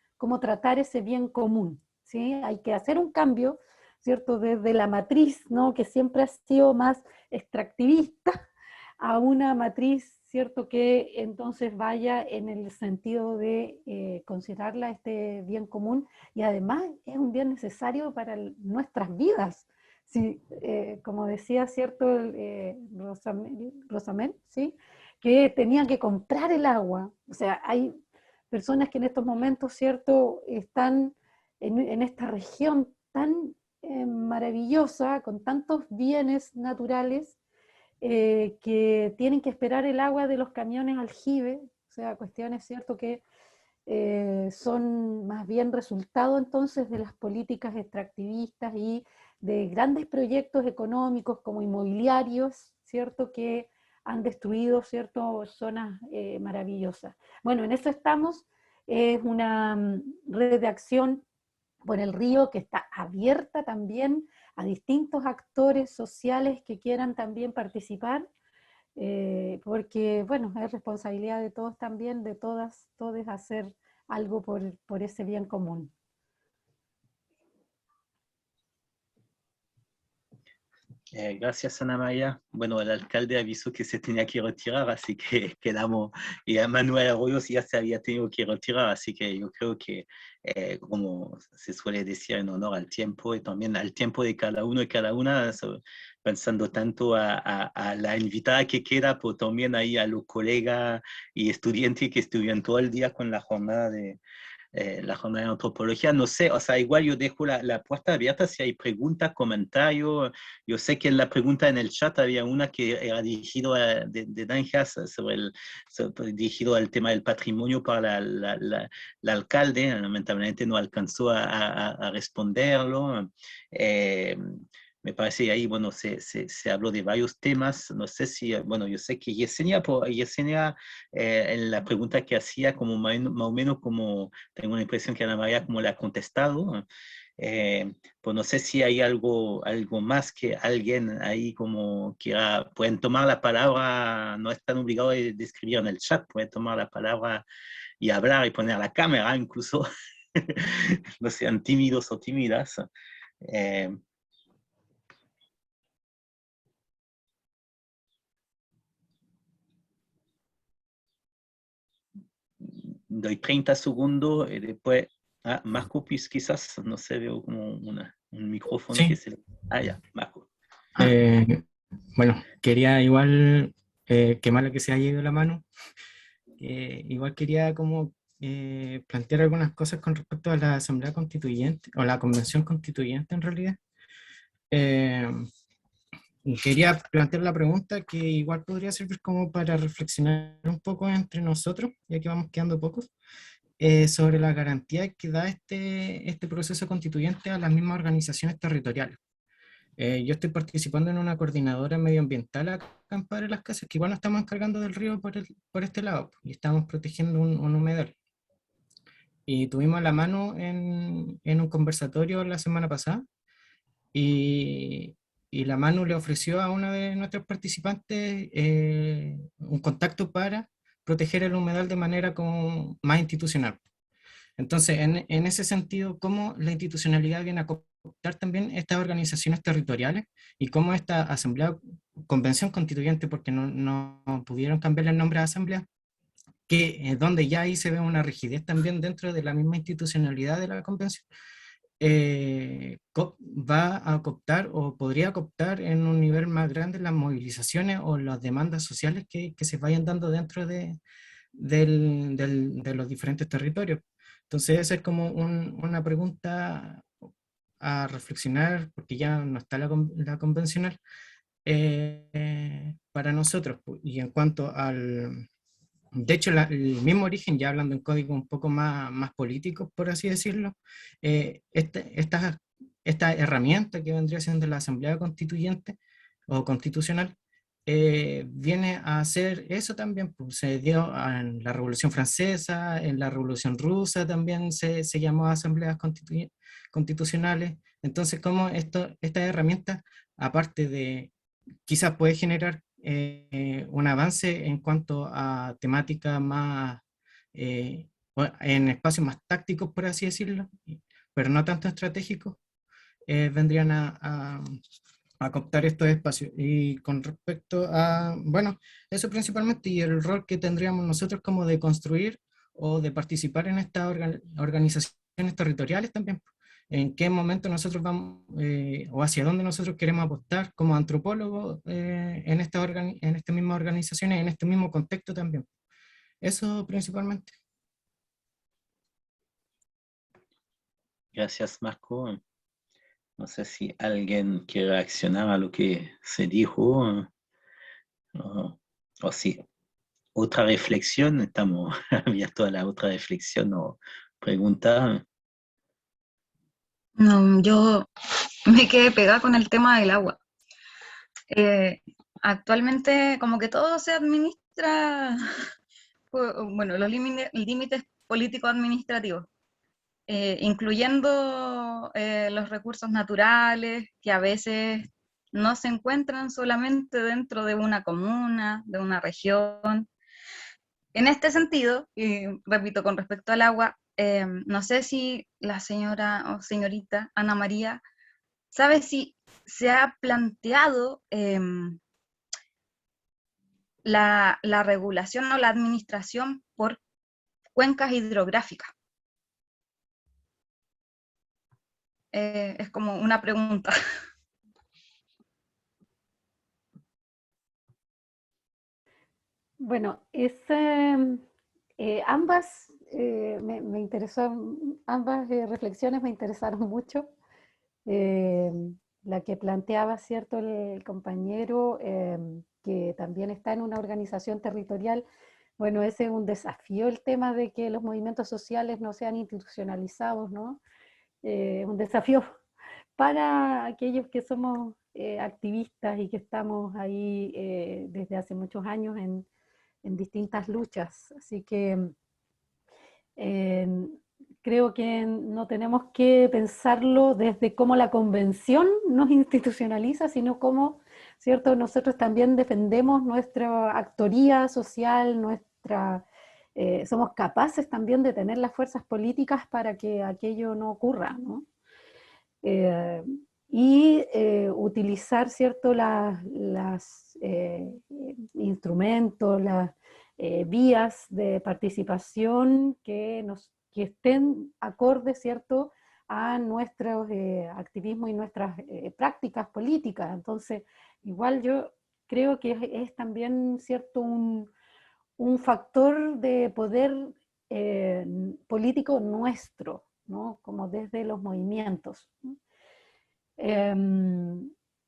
tratar ese bien común, ¿sí? Hay que hacer un cambio, ¿cierto?, desde la matriz, ¿no?, que siempre ha sido más extractivista, a una matriz, ¿cierto?, que entonces vaya en el sentido de considerarla este bien común, y además es un bien necesario para nuestras vidas. Sí, como decía, ¿cierto?, Rosamel, ¿sí?, que tenían que comprar el agua. O sea, hay personas que en estos momentos, ¿cierto?, están en esta región tan maravillosa, con tantos bienes naturales, que tienen que esperar el agua de los camiones aljibe, o sea, cuestiones, ¿cierto?, que son más bien resultado entonces de las políticas extractivistas y de grandes proyectos económicos como inmobiliarios, ¿cierto?, que han destruido, ¿cierto?, zonas maravillosas. Bueno, en eso estamos, es una red de acción por el río que está abierta también a distintos actores sociales que quieran también participar, porque, bueno, es responsabilidad de todos también, de todas, todos hacer algo por ese bien común. Gracias, Ana María. Bueno, el alcalde avisó que se tenía que retirar, así que quedamos, y a Manuel Arroyos ya se había tenido que retirar, así que yo creo que, como se suele decir, en honor al tiempo y también al tiempo de cada uno y cada una, pensando tanto a la invitada que queda, pero también ahí a los colegas y estudiantes que estuvieron todo el día con la jornada de antropología. No sé, o sea, igual yo dejo la puerta abierta si hay preguntas, comentarios. Yo sé que en la pregunta en el chat había una que era dirigido de Danjas dirigido al tema del patrimonio para la alcalde. Lamentablemente no alcanzó a responderlo. Me parece que ahí, bueno, se habló de varios temas. No sé si, bueno, yo sé que Yesenia en la pregunta que hacía, como más o menos como, tengo la impresión que Ana María como le ha contestado. Pues no sé si hay algo más que alguien ahí como quiera, pueden tomar la palabra, no están obligados de escribir en el chat, pueden tomar la palabra y hablar y poner la cámara incluso, no sean tímidos o tímidas. Doy 30 segundos y después, Marco, pues quizás, no sé, veo como un micrófono Sí. que se... ya, Marco. Bueno, quería igual, qué malo que se haya ido la mano, igual quería como plantear algunas cosas con respecto a la Asamblea Constituyente, o la Convención Constituyente en realidad. Quería plantear la pregunta que igual podría servir como para reflexionar un poco entre nosotros, ya que vamos quedando pocos, sobre la garantía que da este proceso constituyente a las mismas organizaciones territoriales. Yo estoy participando en una coordinadora medioambiental acá en Padre Las Casas, que igual nos estamos encargando del río por este lado, y estamos protegiendo un humedal. Y tuvimos la mano en un conversatorio la semana pasada, y la Manu le ofreció a uno de nuestros participantes un contacto para proteger el humedal de manera como más institucional. Entonces, en ese sentido, ¿cómo la institucionalidad viene a cooptar también estas organizaciones territoriales y cómo esta asamblea, convención constituyente, porque no pudieron cambiarle el nombre a asamblea, que donde ya ahí se ve una rigidez también dentro de la misma institucionalidad de la convención, va a cooptar o podría cooptar en un nivel más grande las movilizaciones o las demandas sociales que se vayan dando dentro de los diferentes territorios. Entonces esa es como una pregunta a reflexionar, porque ya no está la convencional para nosotros. De hecho, el mismo origen, ya hablando en código un poco más político, por así decirlo, esta herramienta que vendría siendo la Asamblea Constituyente o Constitucional, viene a hacer eso también, pues, se dio en la Revolución Francesa, en la Revolución Rusa también se llamó asambleas constitucionales. Entonces, como esta herramienta, aparte de quizás puede generar un avance en cuanto a temáticas más, en espacios más tácticos, por así decirlo, pero no tanto estratégicos, vendrían a cooptar estos espacios. Y con respecto a, bueno, eso principalmente, y el rol que tendríamos nosotros como de construir o de participar en estas organizaciones territoriales también. En qué momento nosotros vamos, o hacia dónde nosotros queremos apostar como antropólogos en estas mismas organizaciones, en este mismo contexto también. Eso principalmente. Gracias, Marco. No sé si alguien quiere reaccionar a lo que se dijo o si otra reflexión. Estamos abiertos a la otra reflexión o pregunta. No, yo me quedé pegada con el tema del agua. Actualmente como que todo se administra, bueno, los límites políticos administrativos, incluyendo los recursos naturales que a veces no se encuentran solamente dentro de una comuna, de una región. En este sentido, y repito, con respecto al agua, no sé si la señora o señorita Ana María sabe si se ha planteado la regulación o la administración por cuencas hidrográficas. Es como una pregunta. Bueno, ambas me interesó, ambas reflexiones me interesaron mucho. La que planteaba, ¿cierto?, el compañero, que también está en una organización territorial. Bueno, ese es un desafío, el tema de que los movimientos sociales no sean institucionalizados, ¿no? Un desafío para aquellos que somos activistas y que estamos ahí desde hace muchos años en distintas luchas. Así que creo que no tenemos que pensarlo desde cómo la convención nos institucionaliza, sino cómo, ¿cierto?, nosotros también defendemos nuestra actoría social, somos capaces también de tener las fuerzas políticas para que aquello no ocurra, ¿no? Utilizar, ¿cierto?, las instrumentos, las vías de participación que estén acordes, ¿cierto?, a nuestros activismos y nuestras prácticas políticas. Entonces, igual yo creo que es también, ¿cierto?, un factor de poder político nuestro, ¿no?, como desde los movimientos.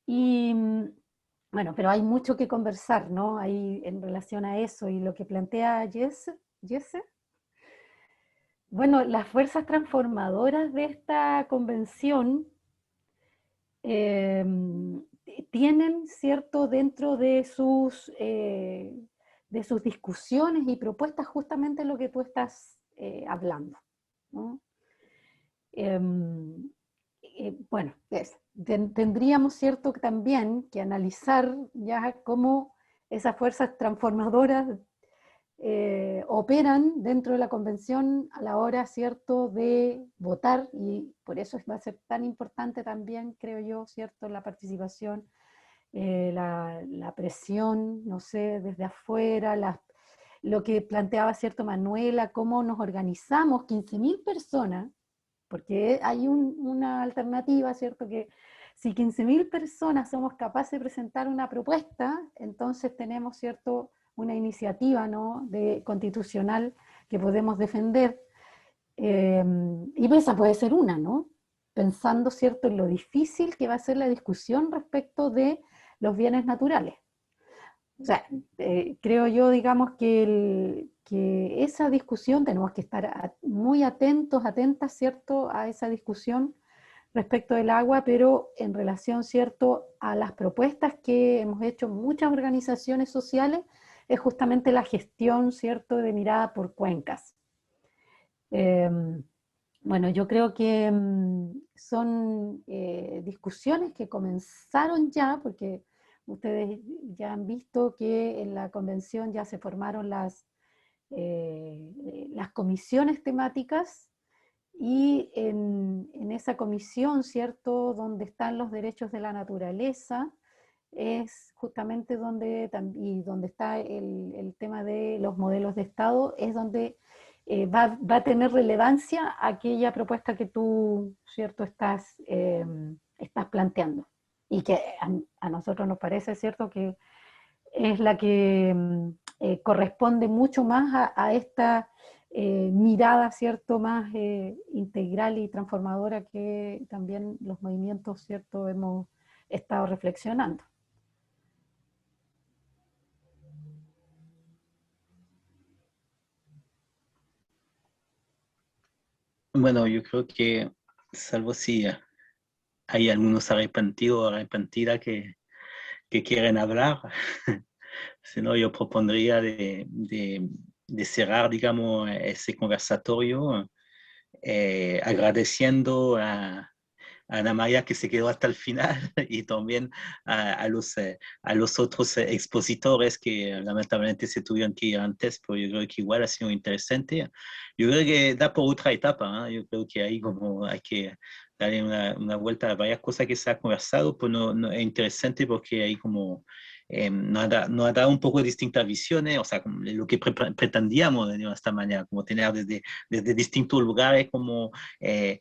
Y bueno, pero hay mucho que conversar, ¿no?, ahí en relación a eso y lo que plantea Jesse. Bueno, las fuerzas transformadoras de esta convención tienen, ¿cierto?, dentro de sus discusiones y propuestas justamente lo que tú estás hablando, ¿no? Bueno, tendríamos, ¿cierto?, también que analizar ya cómo esas fuerzas transformadoras operan dentro de la convención a la hora, ¿cierto?, de votar, y por eso va a ser tan importante también, creo yo, ¿cierto?, la participación, la presión, no sé, desde afuera, lo que planteaba, ¿cierto?, Manuela, cómo nos organizamos, 15.000 personas, porque hay una alternativa, ¿cierto?, que si 15.000 personas somos capaces de presentar una propuesta, entonces tenemos, ¿cierto?, una iniciativa, ¿no?, constitucional que podemos defender, y esa puede ser una, ¿no?, pensando, ¿cierto?, en lo difícil que va a ser la discusión respecto de los bienes naturales. O sea, creo yo, digamos, que esa discusión tenemos que estar muy atentos, atentas, ¿cierto?, a esa discusión, respecto del agua, pero en relación, ¿cierto?, a las propuestas que hemos hecho muchas organizaciones sociales, es justamente la gestión, ¿cierto?, de mirada por cuencas. Bueno, yo creo que son discusiones que comenzaron ya, porque ustedes ya han visto que en la convención ya se formaron las comisiones temáticas, y en esa comisión, ¿cierto?, donde están los derechos de la naturaleza, es justamente donde, y donde está el tema de los modelos de Estado, es donde va a tener relevancia aquella propuesta que tú, ¿cierto?, estás planteando. Y que a nosotros nos parece, ¿cierto?, que es la que corresponde mucho más a esta mirada, ¿cierto?, más integral y transformadora que también los movimientos, ¿cierto?, hemos estado reflexionando. Bueno, yo creo que, salvo si hay algunos arrepentidos o arrepentidas que quieren hablar, si no, yo propondría de cerrar, digamos, ese conversatorio agradeciendo a Ana María, que se quedó hasta el final, y también a los otros expositores que lamentablemente se tuvieron que ir antes, pero yo creo que igual ha sido interesante. Yo creo que da por otra etapa, ¿eh? Yo creo que ahí como hay que darle una vuelta a varias cosas que se ha conversado, pues no, es interesante porque ahí como nos ha dado un poco de distintas visiones, o sea, como lo que pretendíamos de esta manera, como tener desde distintos lugares como a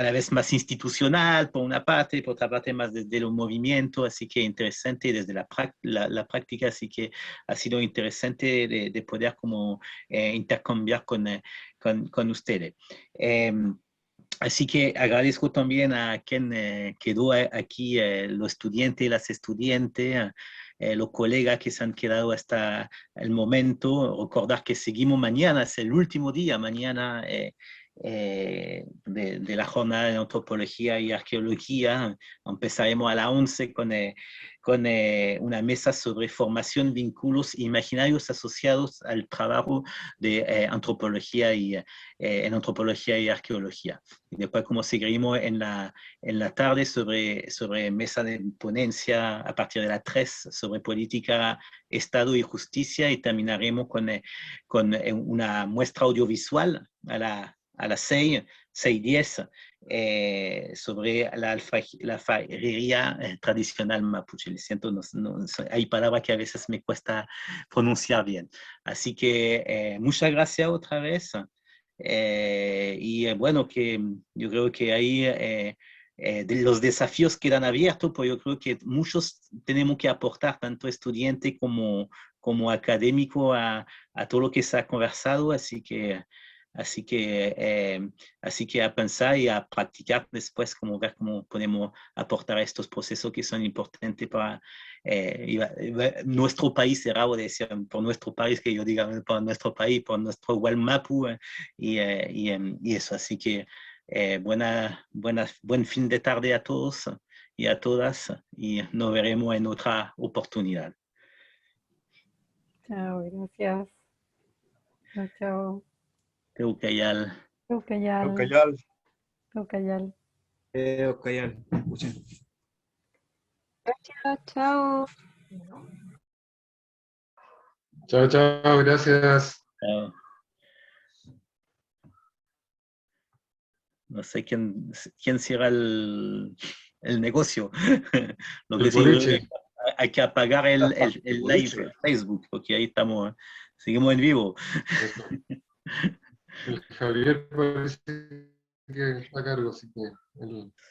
la vez más institucional por una parte, por otra parte más desde los movimientos, así que interesante desde la práctica, así que ha sido interesante de poder como intercambiar con ustedes. Así que agradezco también a quien quedó aquí, los estudiantes y las estudiantes, los colegas que se han quedado hasta el momento. Recordar que seguimos mañana, es el último día, mañana de la jornada de antropología y arqueología. Empezaremos a las 11 con una mesa sobre formación, vínculos imaginarios asociados al trabajo de antropología en antropología y arqueología. Y después, como seguimos en la tarde sobre mesa de ponencia a partir de las 3 sobre política, Estado y justicia, y terminaremos con una muestra audiovisual a las 6:10 sobre la alfarería tradicional mapuche. Le siento, hay palabras que a veces me cuesta pronunciar bien. Así que muchas gracias otra vez. Bueno, que yo creo que ahí los desafíos quedan abiertos, pero yo creo que muchos tenemos que aportar, tanto estudiante como académico, a todo lo que se ha conversado, así que a pensar y a practicar después, como ver cómo podemos aportar a estos procesos que son importantes para nuestro país, cerrado de decir por nuestro país, que yo diga por nuestro país, por nuestro Gualmapu, y eso. Así que buen fin de tarde a todos y a todas, y nos veremos en otra oportunidad. Chao, gracias. Chao, chao. Teukayal. Teukayal. Teukayal. Teukayal. Teukayal. Chao, chao. Chao, chao, gracias. Chao. No sé quién cierra el negocio. Lo que sí, hay que apagar el live de Facebook, porque ahí estamos, seguimos en vivo. El Javier parece que está a cargo, así que...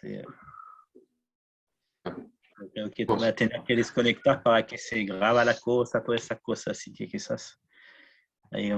Sí. Creo que voy a tener que desconectar para que se graba la cosa, todas esas cosas, así que quizás... Ahí,